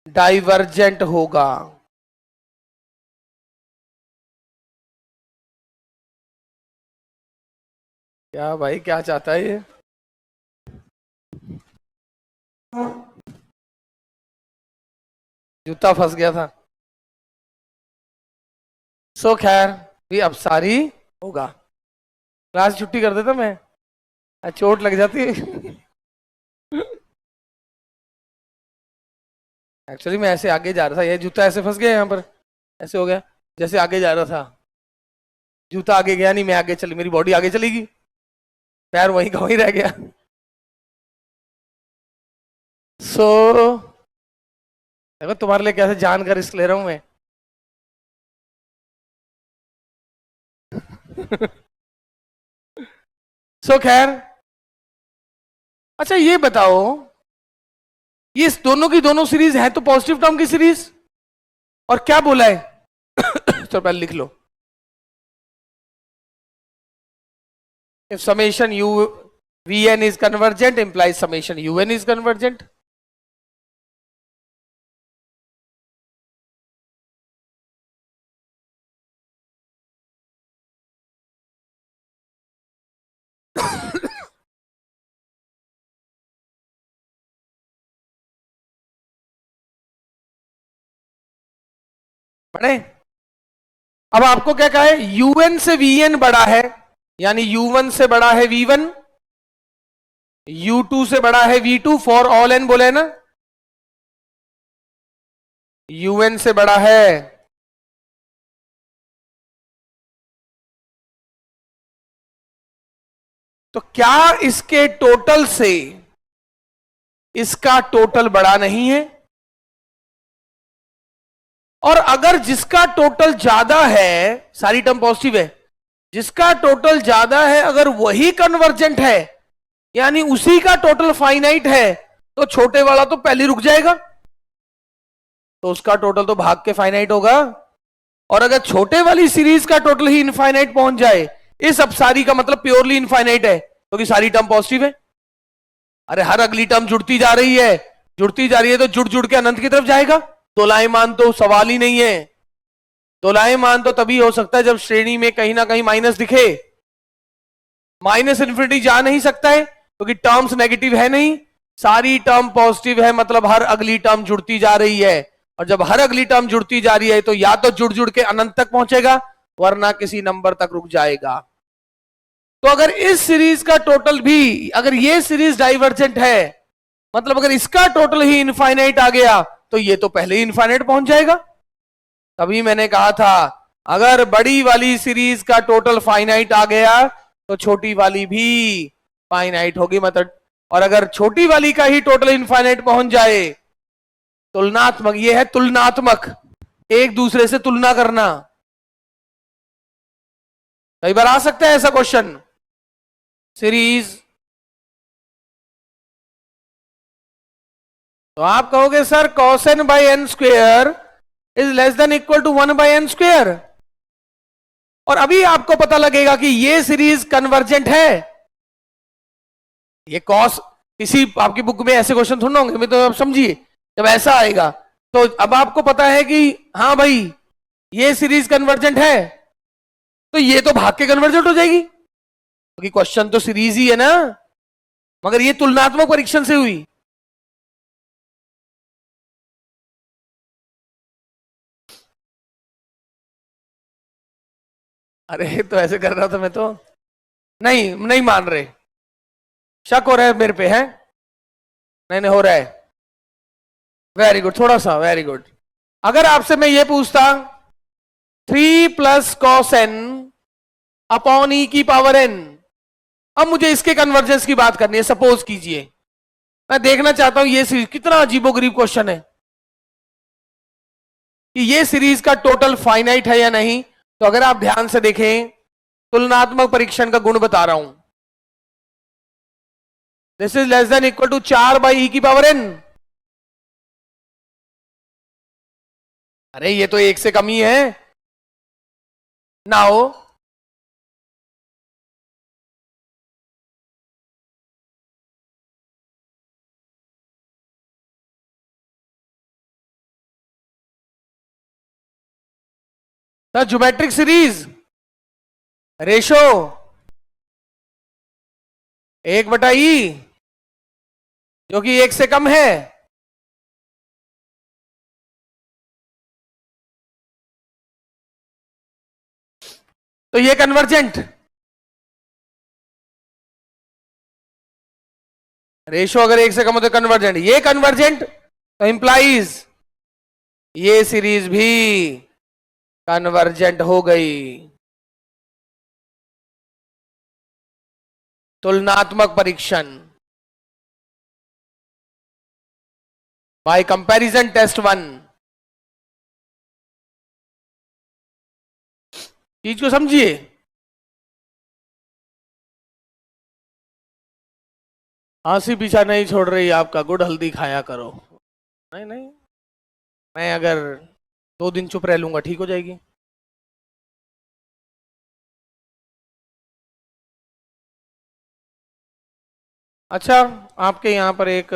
डाइवर्जेंट होगा। क्या भाई क्या चाहता है ये? जूता फंस गया था। सो खैर भी अब सारी होगा, क्लास छुट्टी कर देता मैं, चोट लग जाती एक्चुअली मैं ऐसे आगे जा रहा था, ये जूता ऐसे फंस गया यहाँ पर, ऐसे हो गया, जैसे आगे जा रहा था, जूता आगे गया नहीं, मैं आगे चली, मेरी बॉडी आगे चलेगी, पैर वहीं का वहीं रह गया। सो देखो तुम्हारे लिए कैसे जान का रिस्क ले रहा हूं मैं। सो खैर, अच्छा ये बताओ, ये दोनों की दोनों सीरीज है तो पॉजिटिव टर्म की सीरीज, और क्या बोला है तो पहले लिख लो, if summation u vn is convergent implies summation un is convergent। पढ़े? अब आपको क्या कहा है, un से vn बड़ा है, यानी u1 से बड़ा है v1, u2 से बड़ा है v2 फॉर ऑल n बोले ना, un से बड़ा है, तो क्या इसके टोटल से इसका टोटल बड़ा नहीं है? और अगर जिसका टोटल ज्यादा है, सारी टर्म पॉजिटिव है, जिसका टोटल ज्यादा है अगर वही कन्वर्जेंट है, यानी उसी का टोटल फाइनाइट है, तो छोटे वाला तो पहले रुक जाएगा, तो उसका टोटल तो भाग के फाइनाइट होगा। और अगर छोटे वाली सीरीज का टोटल ही इनफाइनाइट पहुंच जाए, इस अब सारी का मतलब प्योरली इनफाइनाइट है, क्योंकि सारी टर्म पॉजिटिव है। अरे हर अगली टर्म जुड़ती जा रही है, जुड़ती जा रही है, तो जुड़ जुड़ के अनंत की तरफ जाएगा, दोलायमान तो सवाल ही नहीं है। दोलायमान तो तभी हो सकता है जब श्रेणी में कहीं ना कहीं माइनस दिखे। माइनस इन्फिनिटी जा नहीं सकता है क्योंकि टर्म्स नेगेटिव है नहीं, सारी टर्म पॉजिटिव है, मतलब हर अगली टर्म जुड़ती जा रही है। और जब हर अगली टर्म जुड़ती जा रही है तो या तो जुड़ जुड़ के अनंत तक पहुंचेगा वरना किसी नंबर तक रुक जाएगा। तो अगर इस सीरीज का टोटल भी, अगर ये सीरीज डाइवर्जेंट है, मतलब अगर इसका टोटल ही इनफाइनाइट आ गया तो ये तो पहले ही इनफाइनाइट पहुंच जाएगा। तभी मैंने कहा था अगर बड़ी वाली सीरीज का टोटल फाइनाइट आ गया तो छोटी वाली भी फाइनाइट होगी, मतलब। और अगर छोटी वाली का ही टोटल इनफाइनाइट पहुंच जाए, तुलनात्मक, ये है तुलनात्मक, एक दूसरे से तुलना करना। कई बार आ सकता है ऐसा क्वेश्चन, सीरीज। तो आप कहोगे sir cos n by n square is less than equal to 1 by n square, और अभी आपको पता लगेगा कि ये सीरीज कन्वर्जेंट है। ये कॉस, किसी आपकी बुक में ऐसे क्वेश्चन थोड़ा होंगे, मैं तो आप समझिए जब ऐसा आएगा तो अब आपको पता है कि हाँ भाई ये सीरीज कन्वर्जेंट है, तो ये तो भाग के कन्वर्जेंट हो जाएगी क्योंकि क्वेश्चन तो सीरीज ही है ना, मगर ये तुलनात्मक परीक्षण से हुई। अरे तो ऐसे कर रहा था मैं तो, नहीं नहीं मान रहे, शक हो रहा है मेरे पे, है? नहीं नहीं हो रहा है, वेरी गुड, थोड़ा सा, वेरी गुड। अगर आपसे मैं ये पूछता 3 प्लस कॉस एन अपॉन ई की पावर एन, अब मुझे इसके कन्वर्जेंस की बात करनी है। सपोज कीजिए मैं देखना चाहता हूं ये सीरीज, कितना अजीबोगरीब क्वेश्चन है कि ये सीरीज का टोटल फाइनाइट है या नहीं। तो अगर आप ध्यान से देखें, तुलनात्मक परीक्षण का गुण बता रहा हूं, this is less than equal to 4 by E की पावर एन। अरे ये तो एक से कम ही है ना हो। Sir geometric series ratio 1/e जो कि एक से कम है, तो ये कन्वर्जेंट। रेशो अगर एक से कम हो तो कन्वर्जेंट, ये कन्वर्जेंट, तो इंप्लाइज ये सीरीज भी कन्वर्जेंट हो गई। तुलनात्मक परीक्षण बाय कंपैरिजन टेस्ट 1, चीज को समझिए। हंसी पीछा नहीं छोड़ रही आपका, गुड़ हल्दी खाया करो। नहीं नहीं, मैं अगर 2 दिन चुप रह लूंगा ठीक हो जाएगी। अच्छा, आपके यहाँ पर एक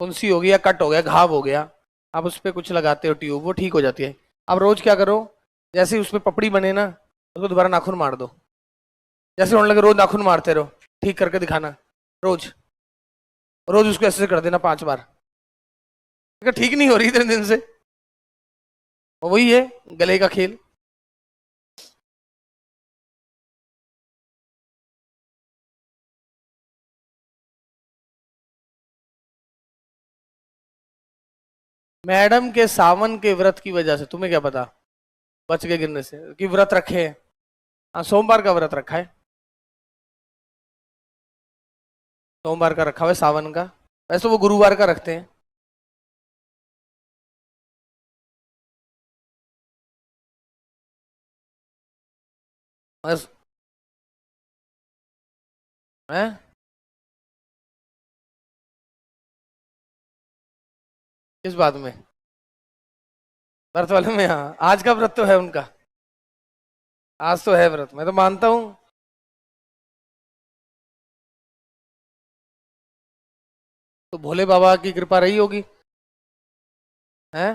फुंसी हो गई या कट हो गया, घाव हो गया, आप उस पर कुछ लगाते हो ट्यूब, वो ठीक हो जाती है। आप रोज क्या करो, जैसे ही उसमें पपड़ी बने ना उसको दोबारा नाखून मार दो, जैसे होने लगे रोज नाखून मारते रहो, ठीक करके दिखाना। रोज रोज उसको ऐसे कर देना 5 बार। अगर ठीक नहीं हो रही इतने दिन से, वही है गले का खेल। मैडम के सावन के व्रत की वजह से, तुम्हें क्या पता बच के गिरने से कि व्रत रखे हैं? हाँ, सोमवार का व्रत रखा है, सोमवार का रखा हुआ है सावन का, वैसे तो वो गुरुवार का रखते हैं। बस है, किस बात में? व्रत वाले में, हाँ आज का व्रत तो है उनका, आज तो है व्रत, मैं तो मानता हूँ। तो भोले बाबा की कृपा रही होगी, है?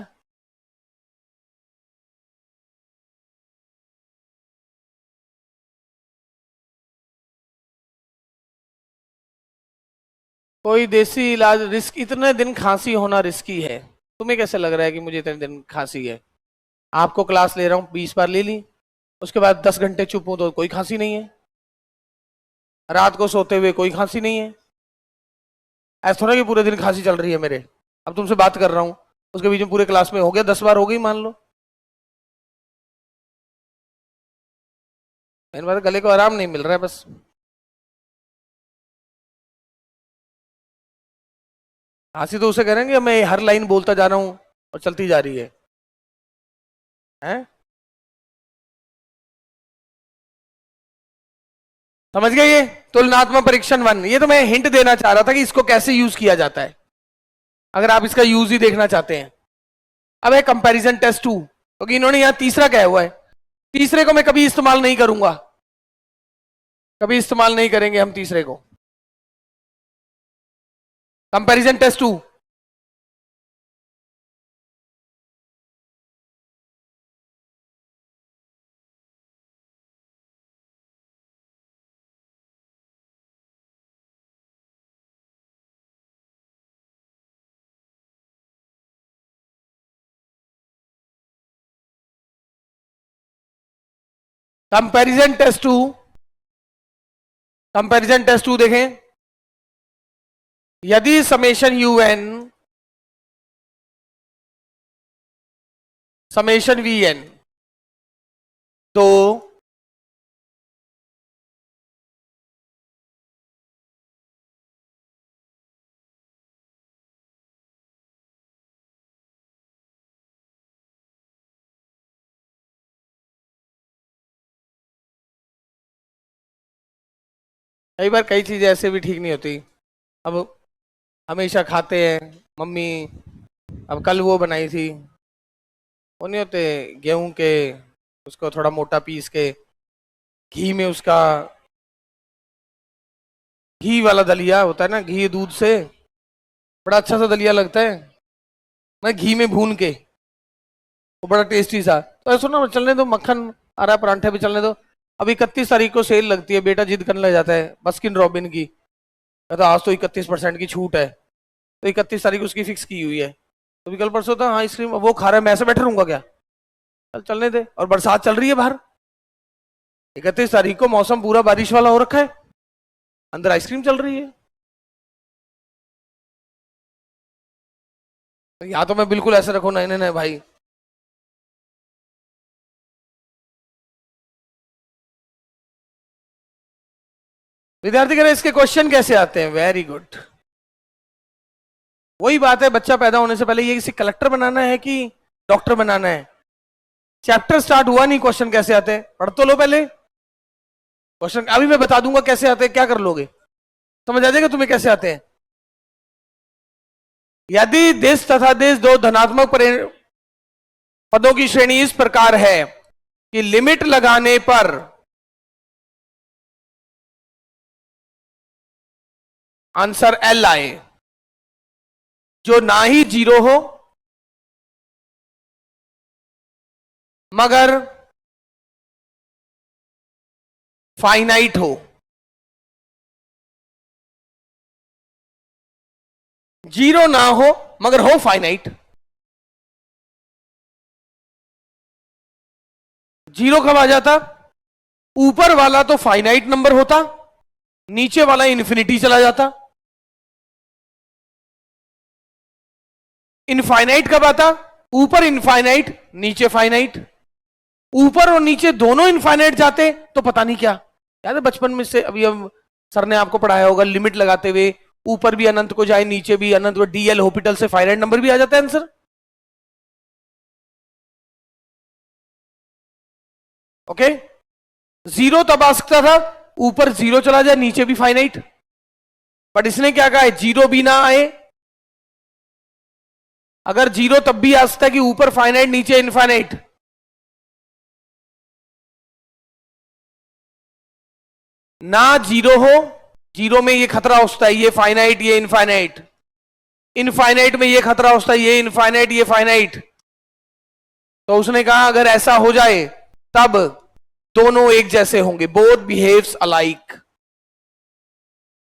कोई देसी इलाज रिस्क, इतने दिन खांसी होना रिस्की है? तुम्हें कैसे लग रहा है कि मुझे इतने दिन खांसी है? आपको क्लास ले रहा हूं, 20 बार ले ली, उसके बाद 10 घंटे चुप हूं तो कोई खांसी नहीं है, रात को सोते हुए कोई खांसी नहीं है। ऐसा थोड़ा कि पूरे दिन खांसी चल रही है मेरे। अब तुमसे बात कर रहा हूं, उसके बीच में पूरे क्लास में हो गया, 10 बार हो गई मान लो। मेरे बात गले को आराम नहीं मिल रहा है बस। खांसी तो उसे करेंगे, मैं हर लाइन बोलता जा रहा हूं और चलती जा रही है, हैं? समझ गए? ये तुलनात्मक परीक्षण 1, ये तो मैं हिंट देना चाह रहा था कि इसको कैसे यूज किया जाता है, अगर आप इसका यूज ही देखना चाहते हैं। अब है कंपैरिजन टेस्ट 2, क्योंकि इन्होंने यहां तीसरा कहा हुआ है, तीसरे को मैं कभी इस्तेमाल नहीं करूंगा, कभी इस्तेमाल नहीं करेंगे हम तीसरे को। Comparison test 2, comparison test 2, comparison test 2 देखें। यदि समेशन UN समेशन VN तो कई बार कई चीजें ऐसे भी ठीक नहीं होती। अब हमेशा खाते हैं मम्मी, अब कल वो बनाई थी, वो नहीं होते गेहूं के, उसको थोड़ा मोटा पीस के घी में, उसका घी वाला दलिया होता है ना, घी दूध से, बड़ा अच्छा सा दलिया लगता है, मैं घी में भून के, वो बड़ा टेस्टी सा। तो ऐसा ना, चलने दो, मक्खन आ रहा है, परांठे भी चलने दो। अब 31 तारीख को सेल लगती है, बेटा जिद करने लग जाता है बस्किन रॉबिन की, कहता आज तो 31% की छूट है, तो 31 तारीख उसकी फिक्स की हुई है, तो भी कल परसों था, हाँ आइसक्रीम वो खा रहा है, मैं ऐसे बैठा रहूंगा क्या? चल चलने दे, और बरसात चल रही है बाहर, 31 तारीख को मौसम पूरा बारिश वाला हो रखा है, अंदर आइसक्रीम चल रही है। या तो मैं बिल्कुल ऐसे रखो, नहीं नहीं नहीं भाई। विद्यार्थी कह रहे इसके क्वेश्चन कैसे आते हैं? Very good. वही बात है, बच्चा पैदा होने से पहले ये किसी कलेक्टर बनाना है कि डॉक्टर बनाना है? चैप्टर स्टार्ट हुआ नहीं, क्वेश्चन कैसे आते हैं? पढ़ तो लो पहले क्वेश्चन, अभी मैं बता दूंगा कैसे आते हैं, क्या कर लोगे? समझ आ जाएगा तुम्हें कैसे आते हैं। यदि देश तथा देश दो धनात्मक पदों की श्रेणी इस प्रकार है कि लिमिट लगाने पर आंसर L आए, जो ना ही जीरो हो मगर फाइनाइट हो, जीरो ना हो मगर हो फाइनाइट। जीरो कब आ जाता? ऊपर वाला तो फाइनाइट नंबर होता, नीचे वाला इन्फिनिटी चला जाता। इनफाइनाइट कब आता? ऊपर इनफाइनाइट नीचे फाइनाइट, ऊपर और नीचे दोनों इनफाइनाइट जाते तो पता नहीं क्या। याद है बचपन में से, अभी हम सर ने आपको पढ़ाया होगा, लिमिट लगाते हुए ऊपर भी अनंत को जाए नीचे भी अनंत, DL हॉस्पिटल से फाइनाइट नंबर भी आ जाता है आंसर। ओके, जीरो तब आ सकता था ऊपर जीरो चला जाए नीचे भी फाइनाइट, बट इसने क्या कहा है, जीरो भी ना आए। अगर जीरो तब भी आ सकता है कि ऊपर फाइनाइट नीचे इनफाइनाइट, ना जीरो हो, जीरो में ये खतरा होता है ये फाइनाइट ये इनफाइनाइट, इनफाइनाइट में ये खतरा होता है ये इनफाइनाइट ये फाइनाइट। तो उसने कहा अगर ऐसा हो जाए तब दोनों एक जैसे होंगे, both behaves alike,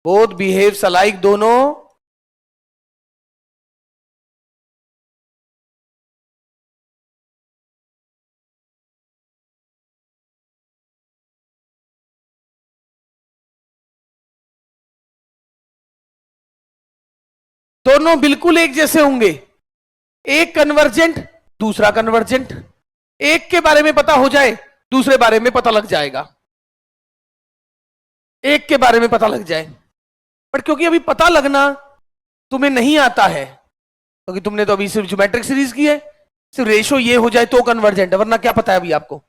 both behaves alike, दोनों दोनों बिल्कुल एक जैसे होंगे, एक कन्वर्जेंट दूसरा कन्वर्जेंट, एक के बारे में पता हो जाए दूसरे बारे में पता लग जाएगा, एक के बारे में पता लग जाए। बट क्योंकि अभी पता लगना तुम्हें नहीं आता है, क्योंकि तुमने तो अभी सिर्फ ज्योमेट्रिक सीरीज की है, सिर्फ रेशो ये हो जाए तो कन्वर्जेंट है, वरना क्या पता है अभी आपको?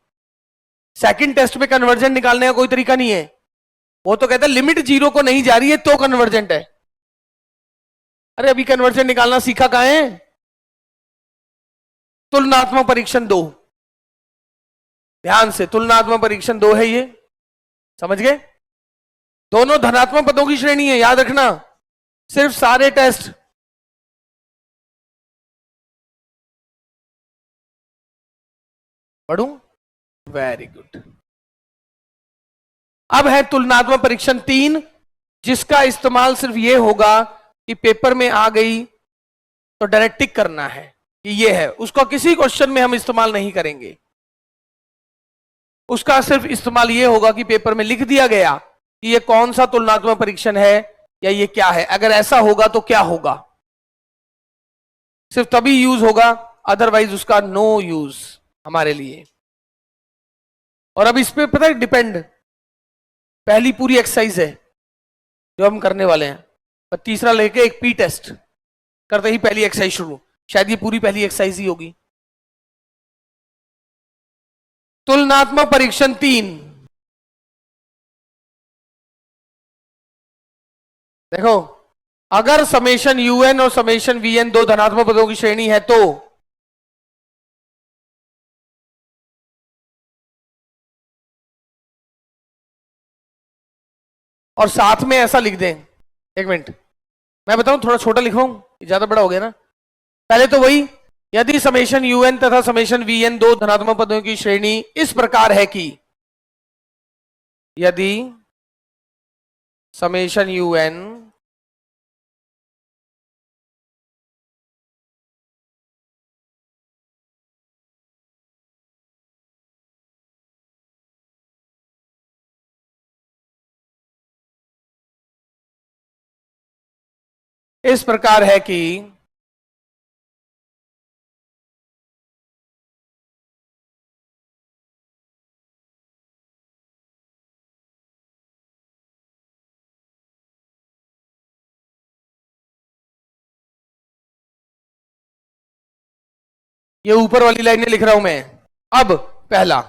सेकंड टेस्ट में कन्वर्जेंट निकालने का कोई तरीका नहीं है, वो तो कहता है लिमिट जीरो को नहीं जा रही है तो कन्वर्जेंट है। अरे अभी कन्वर्जेंट निकालना सीखा कहां है? तुलनात्मक परीक्षण 2, ध्यान से, तुलनात्मक परीक्षण 2 है ये, समझ गए? दोनों धनात्मक पदों की श्रेणी है, याद रखना, सिर्फ सारे टेस्ट। पढ़ूं? Very good. अब है तुलनात्मक परीक्षण 3, जिसका इस्तेमाल सिर्फ ये होगा कि पेपर में आ गई तो डायरेक्ट टिक करना है कि ये है, उसका किसी क्वेश्चन में हम इस्तेमाल नहीं करेंगे। उसका सिर्फ इस्तेमाल ये होगा कि पेपर में लिख दिया गया कि ये कौन सा तुलनात्मक परीक्षण है या ये क्या है, अगर ऐसा होगा तो क्या होगा, सिर्फ तभी यूज होगा, अदरवाइज उसका नो यूज हमारे लिए। और अब इस पे पता है डिपेंड, पहली पूरी एक्सरसाइज है जो हम करने वाले हैं, पर तीसरा लेके एक पी टेस्ट करते ही पहली एक्सरसाइज शुरू, शायद ये पूरी पहली एक्सरसाइज ही होगी। तुलनात्मक परीक्षण 3, देखो, अगर समेशन यूएन और समेशन वीएन दो धनात्मक पदों की श्रेणी है तो और साथ में ऐसा लिख दें, एक मिनट मैं बताऊं, थोड़ा छोटा लिखवाऊं, ज्यादा बड़ा हो गया ना। पहले तो वही, यदि समेशन यूएन तथा समेशन वीएन दो धनात्मक पदों की श्रेणी इस प्रकार है कि यदि समेशन यूएन इस प्रकार है कि ये ऊपर वाली लाइनें लिख रहा हूं मैं। अब पहला,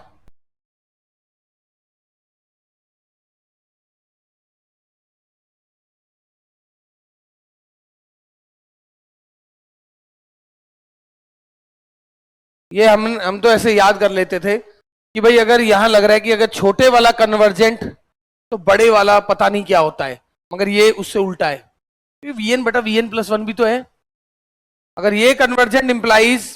ये हम तो ऐसे याद कर लेते थे कि भाई अगर यहां लग रहा है कि अगर छोटे वाला कन्वर्जेंट तो बड़े वाला पता नहीं क्या होता है, मगर ये उससे उल्टा है, वीएन बटा वीएन प्लस वन भी तो है, अगर ये कन्वर्जेंट इंप्लाइज,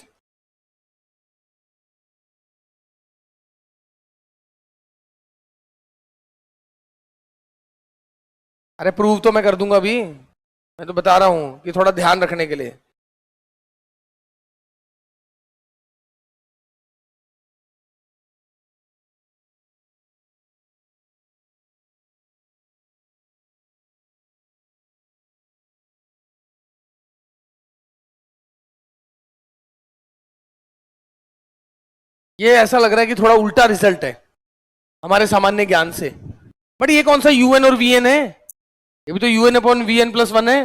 अरे प्रूव तो मैं कर दूंगा अभी, मैं तो बता रहा हूं कि थोड़ा ध्यान रखने के लिए। ये ऐसा लग रहा है कि थोड़ा उल्टा रिजल्ट है हमारे सामान्य ज्ञान से, बट ये कौन सा यूएन और वीएन है, ये भी तो un upon vn plus one है।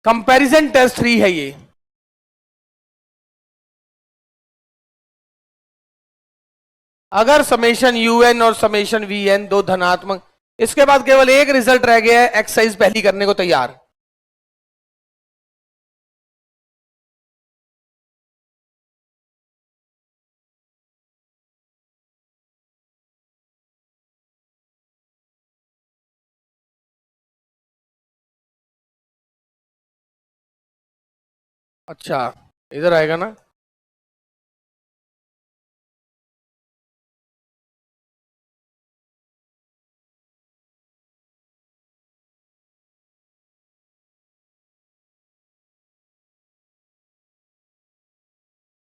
कंपैरिजन टेस्ट 3 है ये। अगर समेशन यूएन और समेशन वीएन दो धनात्मक, इसके बाद केवल एक रिजल्ट रह गया है, एक्सरसाइज पहली करने को तैयार। अच्छा, इधर आएगा ना?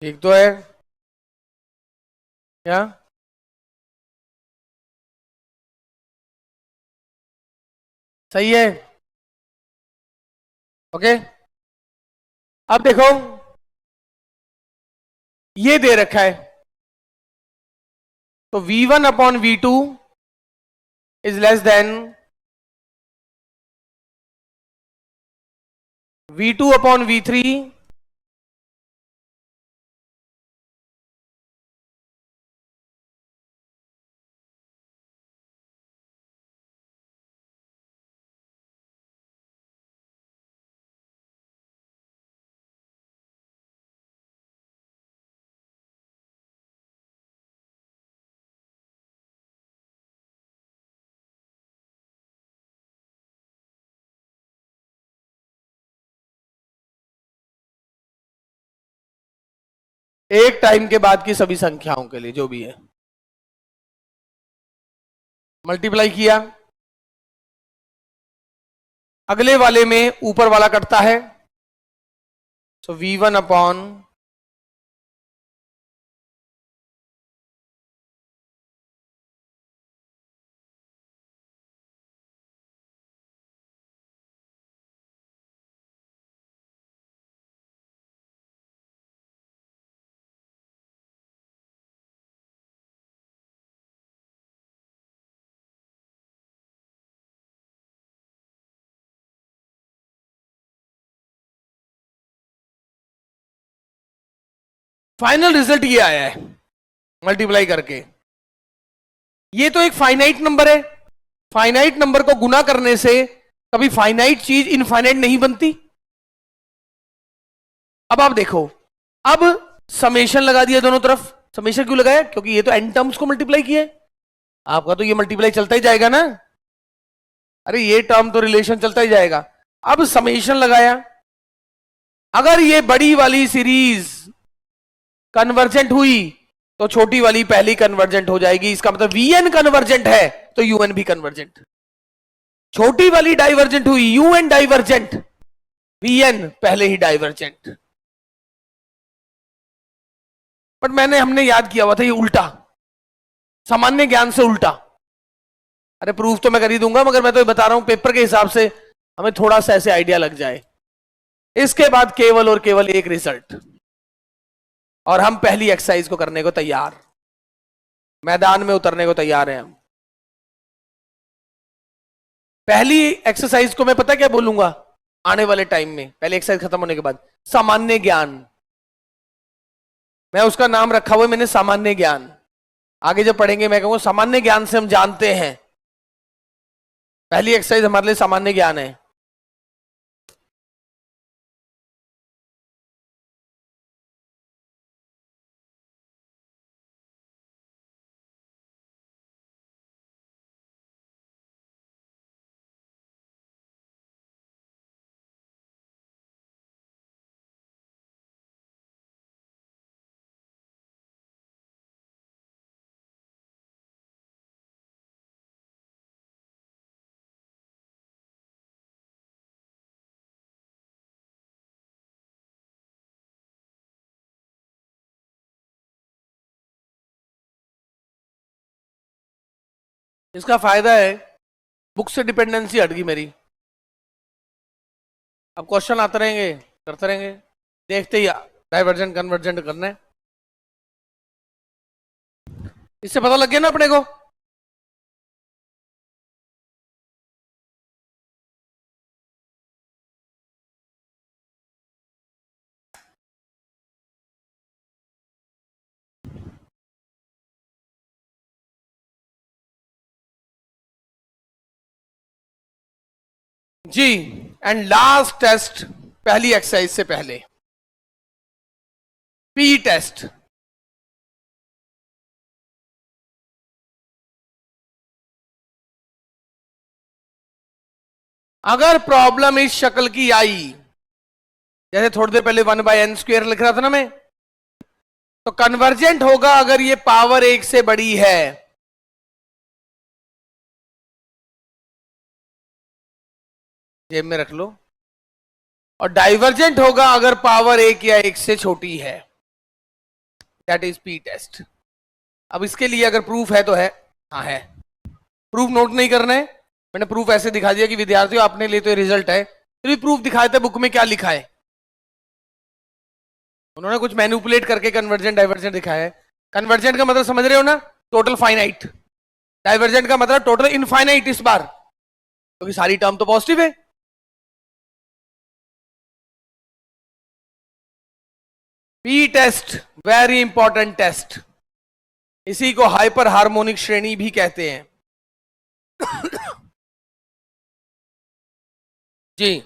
ठीक तो है क्या? सही है। ओके, अब देखो ये दे रखा है, तो V1/V2 is less then V2/V3 एक टाइम के बाद की सभी संख्याओं के लिए जो भी है, मल्टीप्लाई किया, अगले वाले में ऊपर वाला कटता है, सो V1/, फाइनल रिजल्ट ये आया है मल्टीप्लाई करके। ये तो एक फाइनाइट नंबर है, फाइनाइट नंबर को गुना करने से कभी फाइनाइट चीज इनफाइनाइट नहीं बनती। अब आप देखो, अब समेशन लगा दिया दोनों तरफ। समेशन क्यों लगाया? क्योंकि ये तो एन टर्म्स को मल्टीप्लाई किया है, आपका तो ये मल्टीप्लाई चलता ही जाएगा ना, अरे ये टर्म तो रिलेशन चलता ही जाएगा। अब समेशन लगाया, अगर ये बड़ी वाली सीरीज कन्वर्जेंट हुई तो छोटी वाली पहली कन्वर्जेंट हो जाएगी, इसका मतलब वीएन कन्वर्जेंट है तो यूएन भी कन्वर्जेंट। छोटी वाली डाइवर्जेंट हुई, यूएन डाइवर्जेंट, वीएन पहले ही डाइवर्जेंट। बट हमने याद किया हुआ था ये उल्टा, सामान्य ज्ञान से उल्टा। अरे प्रूफ तो मैं कर ही दूंगा, मगर मैं तो बता रहा हूं पेपर के हिसाब से हमें थोड़ा सा ऐसे आइडिया लग जाए। इसके बाद केवल और केवल एक रिजल्ट, और हम पहली एक्सरसाइज को करने को तैयार, मैदान में उतरने को तैयार हैं हम। पहली एक्सरसाइज को मैं पता क्या बोलूंगा आने वाले टाइम में, पहले एक्सरसाइज खत्म होने के बाद, सामान्य ज्ञान। मैं उसका नाम रखा हुआ है मैंने, सामान्य ज्ञान। आगे जब पढ़ेंगे मैं कहूंगा सामान्य ज्ञान से हम जानते हैं। पहली एक्सरसाइज हमारे लिए सामान्य ज्ञान है। इसका फायदा है, बुक से डिपेंडेंसी हट गई मेरी। अब क्वेश्चन आते रहेंगे, करते रहेंगे, देखते ही डाइवर्जेंट कन्वर्जेंट करना है। इससे पता लग गया ना अपने को। जी, एंड लास्ट टेस्ट पहली एक्सरसाइज से पहले, पी टेस्ट। अगर प्रॉब्लम इस शक्ल की आई, जैसे थोड़ी देर पहले 1/n² लिख रहा था ना मैं, तो कन्वर्जेंट होगा अगर ये पावर 1 से बड़ी है, जेब में रख लो, और डाइवर्जेंट होगा अगर पावर 1 या 1 से छोटी है। That is p test. अब इसके लिए अगर प्रूफ है तो है, हाँ है। प्रूफ नोट नहीं करना है, मैंने प्रूफ ऐसे दिखा दिया कि विद्यार्थियों आपने लिए तो ये रिजल्ट है, फिर प्रूफ दिखाए थे बुक में क्या लिखा है, उन्होंने कुछ मैनिपुलेट करके कन्वर्जेंट डाइवर्जेंट दिखाया है। कन्वर्जेंट का मतलब समझ रहे हो ना, टोटल फाइनाइट। डाइवर्जेंट का मतलब टोटल इनफाइनाइट इस बार, क्योंकि सारी टर्म तो पॉजिटिव है। P test very important test, इसी को हाइपर हार्मोनिक श्रेणी भी कहते हैं। जी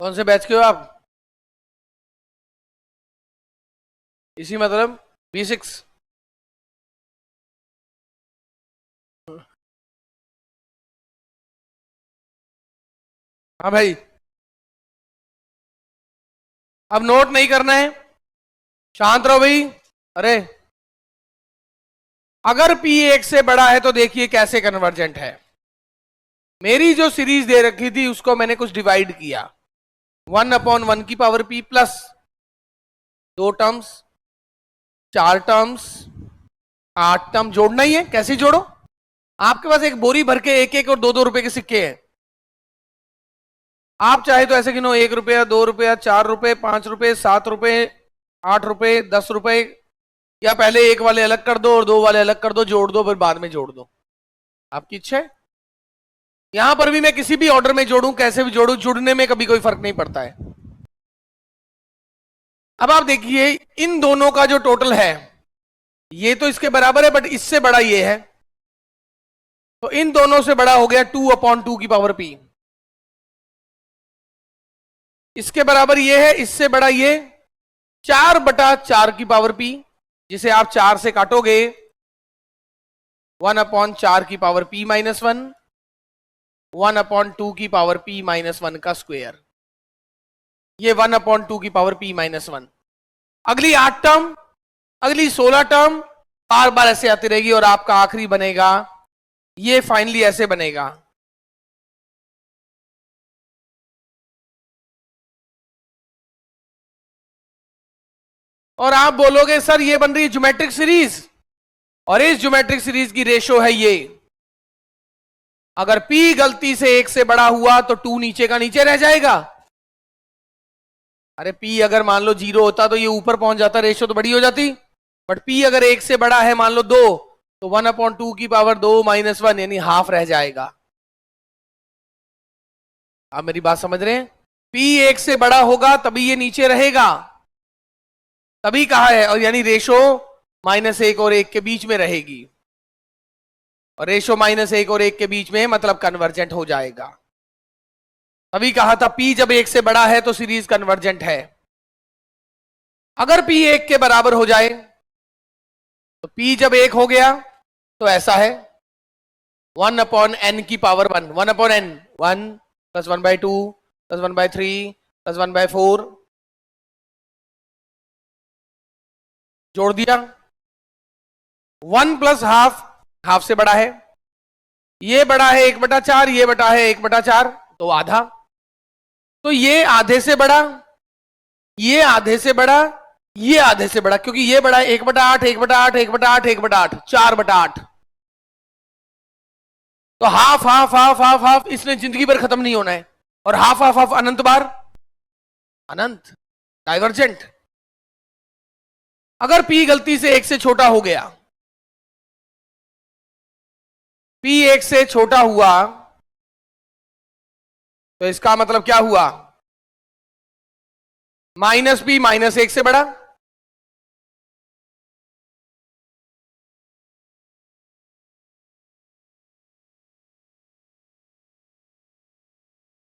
कौन से बैच के हो आप? इसी मतलब B6। हाँ भाई, अब नोट नहीं करना है, शांत रहो भाई। अरे अगर P 1 से बड़ा है तो देखिए कैसे कन्वर्जेंट है। मेरी जो सीरीज दे रखी थी उसको मैंने कुछ डिवाइड किया, 1/1 की power P plus 2 terms, 4 terms, 8 term जोड़ना ही है। कैसे जोड़ो? आपके पास एक बोरी भर के 1-1 और 2-2 रुपए के सिक्के हैं, आप चाहे तो ऐसे गिनो, 1 रुपया, 2 रुपया, 4 रुपए, 5 रुपए, 7 रुपए, 8 रुपए, 10 रुपए, या पहले एक वाले अलग कर दो और 2 वाले अलग कर दो, जोड़ दो, फिर बाद में जोड़ दो, आपकी इच्छा है। यहां पर भी मैं किसी भी ऑर्डर में जोड़ूं, कैसे भी जोड़ूं, जुड़ने में कभी कोई फर्क नहीं पड़ता है। अब आप देखिए इन दोनों का जो टोटल है, ये तो इसके बराबर है, बट इससे बड़ा ये है, तो इन दोनों से बड़ा हो गया 2/2 की पावर P। इसके बराबर ये है, इससे बड़ा ये 4/4 की पावर P, जिसे आप 4 से काटोगे 1/4 की पावर P-1, 1/2 की पावर P-1 का स्क्वायर, ये 1/2 की पावर P-1। अगली 8 टर्म, अगली 16 टर्म बार बार ऐसे आती रहेगी, और आपका आखिरी बनेगा ये, फाइनली ऐसे बनेगा। और आप बोलोगे सर ये बन रही है ज्योमेट्रिक सीरीज, और इस ज्योमेट्रिक सीरीज की रेशो है ये, अगर P गलती से 1 से बड़ा हुआ तो 2 नीचे का नीचे रह जाएगा। अरे P अगर मान लो 0 होता तो ये ऊपर पहुंच जाता, रेशो तो बड़ी हो जाती, बट P अगर 1 से बड़ा है, मान लो 2, तो 1/2 की पावर 2-1 यानी हाफ रह जाएगा। आप मेरी बात समझ रहे हैं? P 1 से बड़ा होगा तभी ये नीचे रहेगा, तभी कहा है, और यानी रेशो -1 और 1 के बीच में रहेगी, और रेशो -1 और 1 के बीच में मतलब कन्वर्जेंट हो जाएगा। तभी कहा था P जब 1 से बड़ा है तो सीरीज कन्वर्जेंट है। अगर P 1 के बराबर हो जाए, तो P जब 1 हो गया तो ऐसा है 1/n की पावर 1, 1/n, 1 + 1/2 + 1/3 + 1/4, जोड़ दिया, 1 + ½ हाफ से बड़ा है, ये बड़ा है 1/4, ये बड़ा है 1/4, तो आधा। तो ये आधे से बड़ा, ये आधे से बड़ा, ये आधे से बड़ा, क्योंकि ये बड़ा है 1/8, 1/8, 1/8, 1/8, 4/8। तो half half half half half, इसने जिंदगी भर खत्म नहीं होना है। और हाफ हाफ हाफ अनंत बार अनंत, डाइवर्जेंट। अगर पी गलती से 1 से छोटा हो गया, पी 1 से छोटा हुआ, तो इसका मतलब क्या हुआ? -p -1 से बड़ा।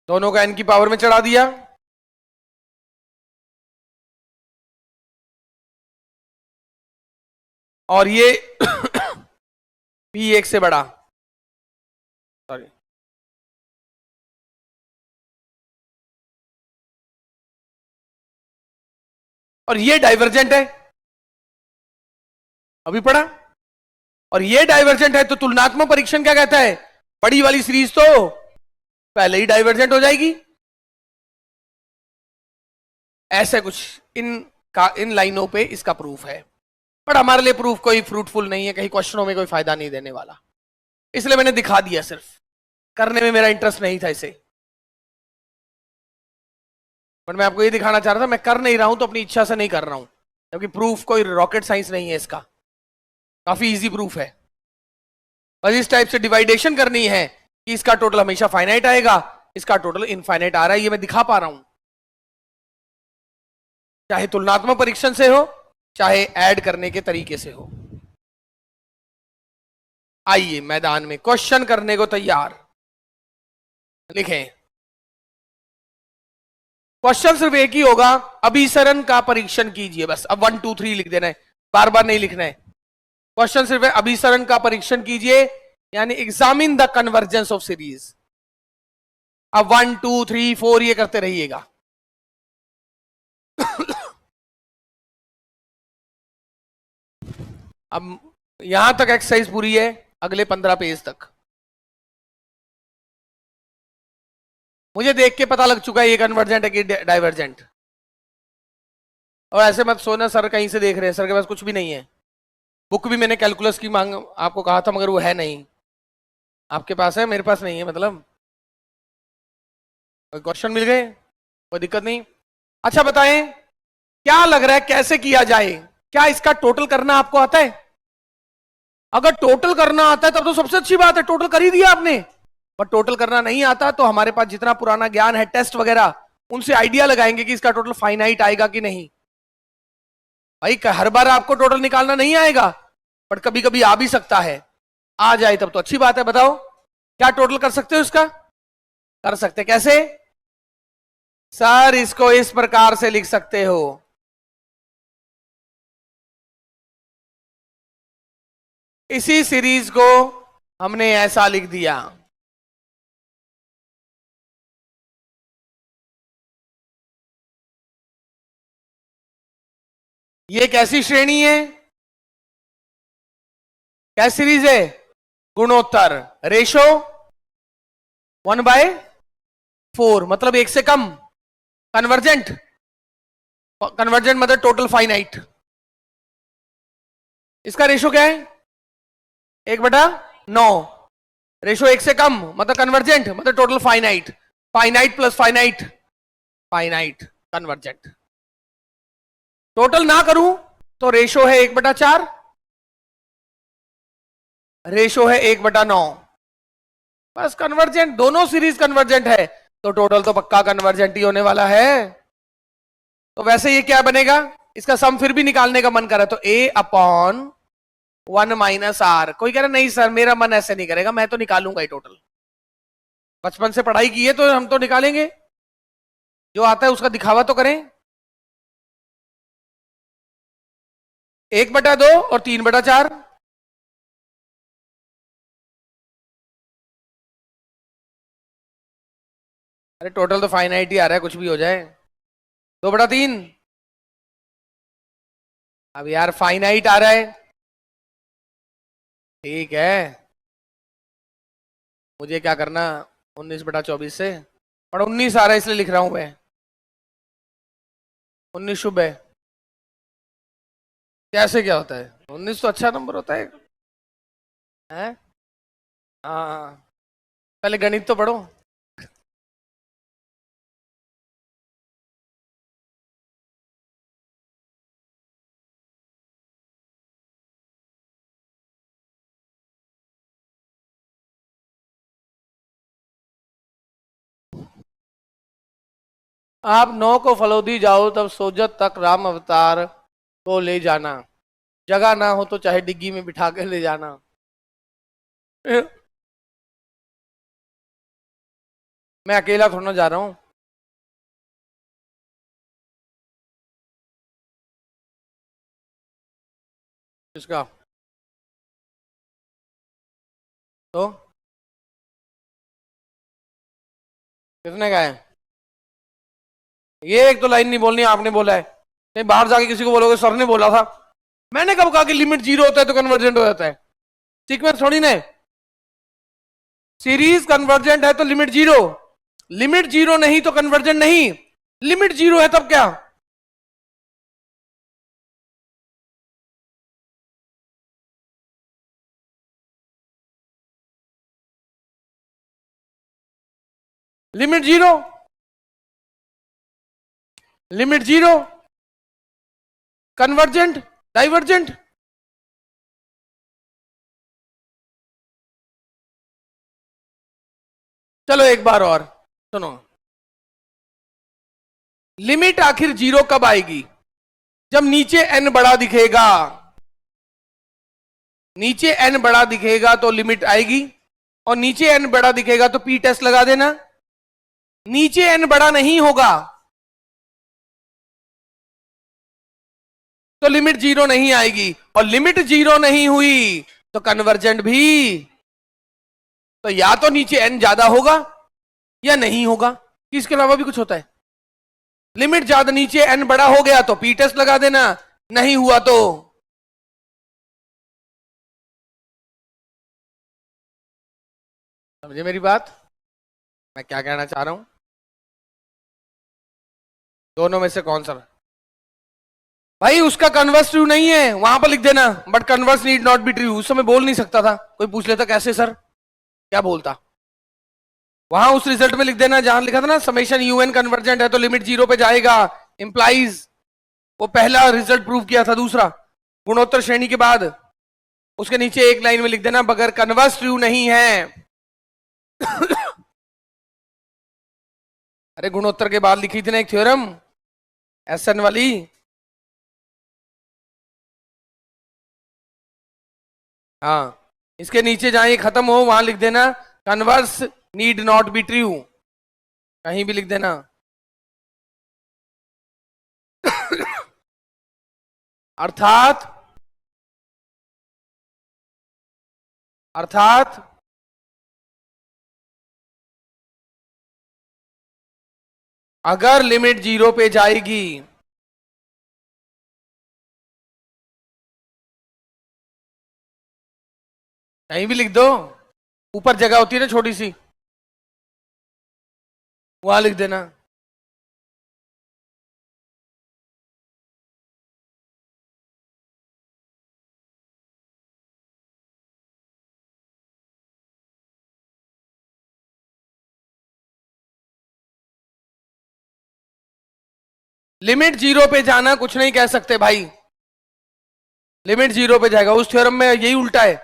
दोनों का n की पावर में चढ़ा दिया, और ये p 1 से बड़ा, सॉरी, और ये डाइवर्जेंट है, अभी पढ़ा। और ये डाइवर्जेंट है, तो तुलनात्मक परीक्षण क्या कहता है? बड़ी वाली सीरीज तो पहले ही डाइवर्जेंट हो जाएगी। ऐसे कुछ इन लाइनों पे इसका प्रूफ है, पर हमारे लिए प्रूफ कोई फ्रूटफुल नहीं है, कहीं क्वेश्चनों में कोई फायदा नहीं देने वाला, इसलिए मैंने दिखा दिया, सिर्फ करने में मेरा इंटरेस्ट नहीं था इसे। पर मैं आपको ये दिखाना चाह रहा था, मैं कर नहीं रहा हूं तो अपनी इच्छा से नहीं कर रहा हूं, क्योंकि प्रूफ कोई रॉकेट साइंस नहीं है इसका, काफी इजी प्रूफ है। बस इस टाइप से डिवाइडेशन करनी है कि इसका टोटल हमेशा फाइनाइट आएगा, इसका टोटल इनफाइनाइट आ रहा है, ये मैं दिखा पा रहा हूं, चाहे तुलनात्मक परीक्षण से हो, चाहे ऐड करने के तरीके से हो। आइए मैदान में, क्वेश्चन करने को तैयार, लिखें। क्वेश्चन सिर्फ एक ही होगा, अभिसरण का परीक्षण कीजिए, बस। अब 1 2 3 लिख देना है, बार बार नहीं लिखना है। क्वेश्चन सिर्फ है अभिसरण का परीक्षण कीजिए, यानी examine the convergence of series. अब 1 2 3 4 ये करते रहिएगा। अब यहां तक एक्सरसाइज पूरी है, अगले 15 पेज तक मुझे देख के पता लग चुका है ये कन्वर्जेंट है कि डाइवर्जेंट। और ऐसे मत सोना सर कहीं से देख रहे हैं, सर के पास कुछ भी नहीं है। बुक भी मैंने कैलकुलस की मांग आपको कहा था, मगर वो है नहीं। आपके पास है, मेरे पास नहीं है, मतलब क्वेश्चन मिल गए, कोई दिक्कत नहीं। अच्छा बताएं, क्या लग रहा है कैसे किया जाए? क्या इसका टोटल करना आपको आता है? अगर टोटल करना आता है तब तो सबसे अच्छी बात है, टोटल कर ही दिया आपने। पर टोटल करना नहीं आता तो हमारे पास जितना पुराना ज्ञान है, टेस्ट वगैरह, उनसे आइडिया लगाएंगे कि इसका टोटल फाइनाइट आएगा कि नहीं। भाई हर बार आपको टोटल निकालना नहीं आएगा, पर कभी कभी आ भी सकता है। आ जाए तब तो अच्छी बात है। बताओ क्या टोटल कर सकते हो इसका? कर सकते, कैसे सर? इसको इस प्रकार से लिख सकते हो, इसी सीरीज को हमने ऐसा लिख दिया, ये कैसी श्रेणी है, क्या सीरीज है? गुणोत्तर, रेशो 1/4, मतलब 1 से कम। कन्वर्जेंट, कन्वर्जेंट मतलब टोटल फाइनाइट। इसका रेशो क्या है? 1/9। रेशो 1 से कम मतलब कन्वर्जेंट, मतलब total finite. Finite plus finite, finite convergent. Total ना करूं तो रेशो है 1/4, रेशो है 1/9। बस कन्वर्जेंट, दोनों सीरीज कन्वर्जेंट है, तो टोटल तो पक्का कन्वर्जेंट ही होने वाला है। तो वैसे ये क्या बनेगा? इसका सम फिर भी निकालने का मन करे तो a/1 - r। कोई कह रहा नहीं सर मेरा मन ऐसे नहीं करेगा, मैं तो निकालूंगा ही टोटल। बचपन से पढ़ाई की है तो हम तो निकालेंगे, जो आता है उसका दिखावा तो करें। 1/2 और 3/4। अरे टोटल तो फाइनाइट ही आ रहा है, कुछ भी हो जाए। 2/3। अब यार फाइनाइट आ रहा है, ठीक है, मुझे क्या करना 19/24 से, और 19 आ रहा है इसलिए लिख रहा हूं मैं। 19 शुभ है। कैसे क्या होता है? 19 तो अच्छा नंबर होता है। हैं? हाँ, पहले गणित तो पढ़ो। आप 9 को फलोदी जाओ तब सोजत तक राम अवतार को ले जाना, जगह ना हो तो चाहे डिग्गी में बिठा के ले जाना। मैं अकेला थोड़ा ना जा रहा हूँ। इसका तो किसने कहा है? ये एक तो लाइन नहीं बोलनी, आपने बोला है। कहीं बाहर जाके किसी को बोलोगे सर ने बोला था। मैंने कब कहा कि लिमिट 0 होता है तो कन्वर्जेंट हो जाता है? सीक्वेंस थोड़ी ना है। सीरीज कन्वर्जेंट है तो लिमिट 0, लिमिट 0 नहीं तो कन्वर्जेंट नहीं, लिमिट 0 है तब क्या? Limit 0, limit 0, convergent, divergent. चलो एक बार और सुनो, लिमिट आखिर 0 कब आएगी? जब नीचे n बड़ा दिखेगा, नीचे n बड़ा दिखेगा तो लिमिट आएगी, और नीचे n बड़ा दिखेगा तो पी टेस्ट लगा देना। नीचे n बड़ा नहीं होगा तो लिमिट 0 नहीं आएगी, और लिमिट 0 नहीं हुई तो कन्वर्जेंट भी, तो या तो नीचे n ज्यादा होगा या नहीं होगा, इसके अलावा भी कुछ होता है? लिमिट ज्यादा, नीचे n बड़ा हो गया तो पी टेस्ट लगा देना, नहीं हुआ तो समझे मेरी बात? मैं क्या कहना चाह रहा हूं? दोनों में से कौन सा? भाई उसका कन्वर्स ट्रू नहीं है, वहां पर लिख देना but converse need not be true. उस समय बोल नहीं सकता था, कोई पूछ लेता कैसे सर, क्या बोलता? वहां उस रिजल्ट में लिख देना जहां लिखा था ना समेशन यूएन कन्वर्जेंट है तो लिमिट 0 पे जाएगा, इंप्लाइज। वो पहला रिजल्ट प्रूव किया था, दूसरा गुणोत्तर श्रेणी के बाद उसके नीचे एक लाइन में लिख देना बगैर कन्वर्स ट्रू नहीं है। अरे गुणोत्तर के बाद लिखी थी ना एक थ्योरम, एसएन वाली। हाँ, इसके नीचे जहां ये खत्म हो वहां लिख देना converse need not be true, कहीं भी लिख देना। अर्थात, अर्थात अगर लिमिट 0 पे जाएगी, कहीं भी लिख दो, ऊपर जगह होती है ना छोटी सी, वहां लिख देना। लिमिट 0 पे जाना कुछ नहीं कह सकते भाई, लिमिट 0 पे जाएगा। उस थ्योरम में यही उल्टा है,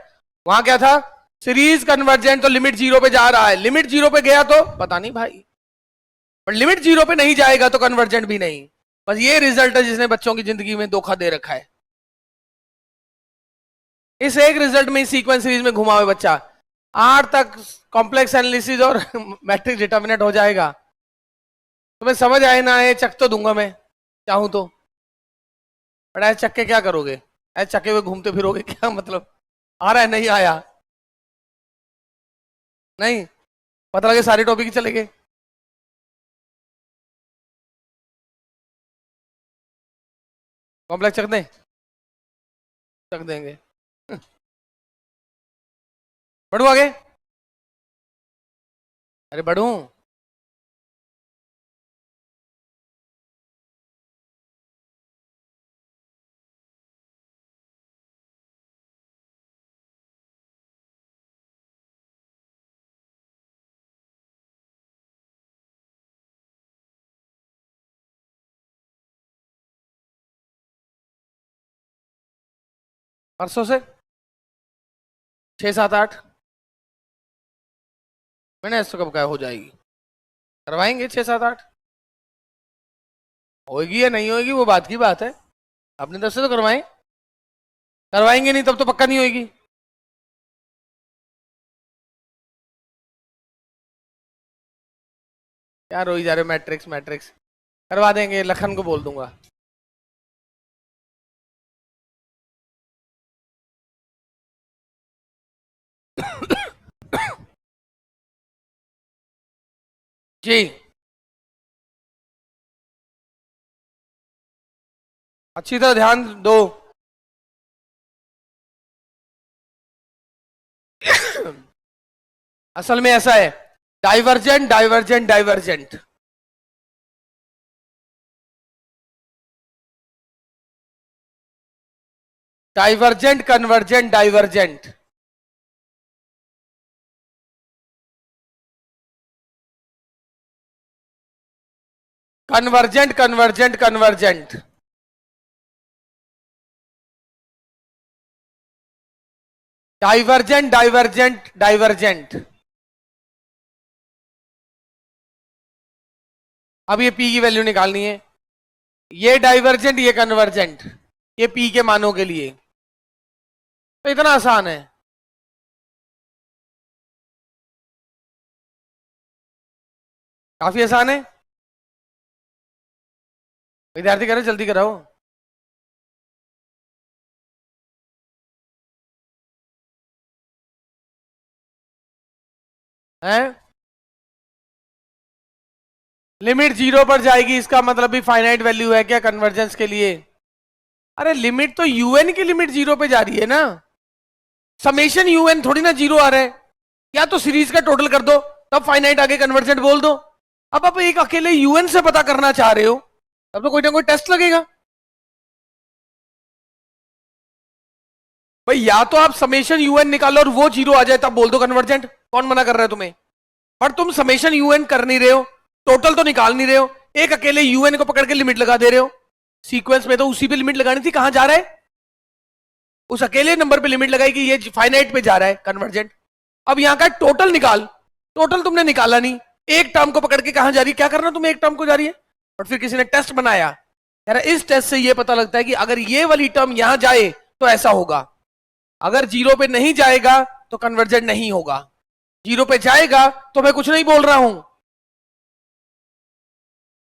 वहां क्या था, सीरीज कन्वर्जेंट तो लिमिट 0 पे जा रहा है, लिमिट 0 पे गया तो पता नहीं भाई, पर लिमिट 0 पे नहीं जाएगा तो कन्वर्जेंट भी नहीं। बस ये रिजल्ट है जिसने बच्चों की जिंदगी में धोखा दे रखा है। इस एक रिजल्ट में सीक्वेंस सीरीज में घुमा हुआ बच्चा 8 तक कॉम्प्लेक्स एनालिसिस और मैट्रिक्स डिटर्मिनेंट हो जाएगा। तुम्हें समझ आए ना आए चक तो दूंगा मैं, चाहूं तो। बट ऐसे चक्के क्या करोगे? ऐसे चक्के हुए घूमते फिरोगे क्या मतलब? आ रहा है नहीं आया, नहीं पता लगे सारे टॉपिक चले गए। कॉम्प्लेक्स चक दें? चक देंगे। बढ़ू आगे, अरे बढ़ू, परसों से 6 7 8, मैंने ऐसा कब कहा हो जाएगी, करवाएंगे 6 7 8, होगी या नहीं होगी वो बात की बात है, अपने तरफ से तो करवाएं, करवाएंगे नहीं तब तो पक्का नहीं होगी। क्या रोई जा रहे हो, मैट्रिक्स मैट्रिक्स करवा देंगे, लखन को बोल दूंगा। जी अच्छी तरह ध्यान दो। असल में ऐसा है, divergent divergent divergent, divergent convergent divergent, convergent convergent convergent, divergent divergent divergent. अब ये पी की वैल्यू निकालनी है, ये डाइवर्जेंट ये कन्वर्जेंट, ये पी के मानों के लिए, तो इतना आसान है। काफी आसान है, विद्यार्थी कह रहे जल्दी कराओ। हैं, लिमिट 0 पर जाएगी इसका मतलब भी फाइनाइट वैल्यू है क्या कन्वर्जेंस के लिए? अरे लिमिट तो यूएन की लिमिट 0 पे जा रही है ना, समेशन यूएन थोड़ी ना 0 आ रहा है, या तो सीरीज का टोटल कर दो तब फाइनाइट आगे कन्वर्जेंट बोल दो। अब आप एक अकेले यूएन से पता करना चाह रहे हो तब तो कोई ना कोई टेस्ट लगेगा भाई, या तो आप समेशन यूएन निकालो और वो 0 आ जाए तब बोल दो कन्वर्जेंट, कौन मना कर रहा है तुम्हें? पर तुम समेशन यूएन कर नहीं रहे हो, टोटल तो निकाल नहीं रहे हो, एक अकेले यूएन को पकड़ के लिमिट लगा दे रहे हो। सीक्वेंस में तो उसी पे लिमिट लगानी थी, कहां जा रहा है? उस अकेले नंबर पे लिमिट लगाई कि ये फाइनाइट पे जा रहा है कन्वर्जेंट। अब यहां का टोटल निकाल, टोटल तुमने निकाला नहीं, एक टर्म को पकड़ के कहां जा रही है, क्या करना तुम्हें, एक टर्म को जा रही है। और फिर किसी ने टेस्ट बनाया, यार इस टेस्ट से ये पता लगता है कि अगर ये वाली टर्म यहां जाए तो ऐसा होगा, अगर 0 पे नहीं जाएगा तो कन्वर्जेंट नहीं होगा, 0 पे जाएगा तो मैं कुछ नहीं बोल रहा हूं,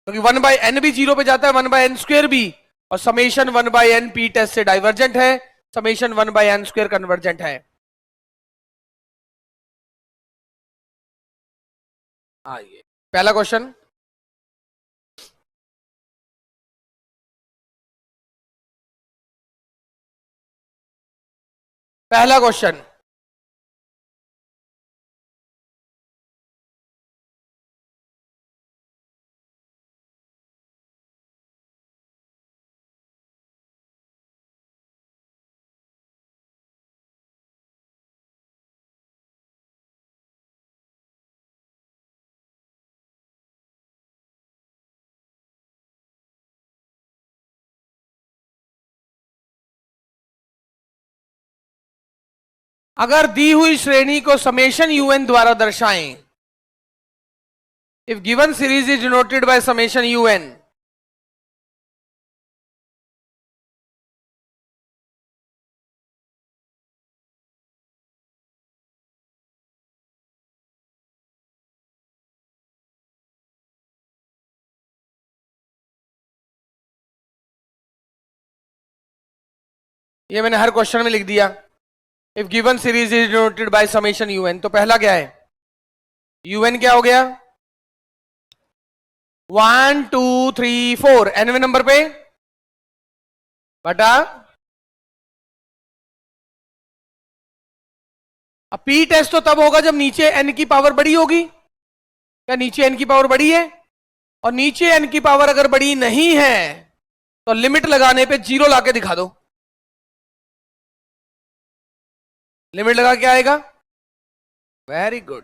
क्योंकि 1/n भी 0 पे जाता है, 1/n² भी, और समेशन 1/n पी टेस्ट से डाइवर्जेंट है, समेशन 1/n² कन्वर्जेंट है। आइए पहला क्वेश्चन, पहला क्वेश्चन, अगर दी हुई श्रेणी को समेशन यूएन द्वारा दर्शाएं, if given series is denoted by summation UN, ये मैंने हर क्वेश्चन में लिख दिया, if given series is denoted by summation UN, तो पहला क्या है, यूएन क्या हो गया, 1 2 3 4 एनवे नंबर पे बटा अब पी टेस्ट तो तब होगा जब नीचे एन की पावर बड़ी होगी। क्या नीचे एन की पावर बड़ी है? और नीचे एन की पावर अगर बड़ी नहीं है तो लिमिट लगाने पे 0 लाके दिखा दो। लिमिट लगा क्या आएगा? Very good.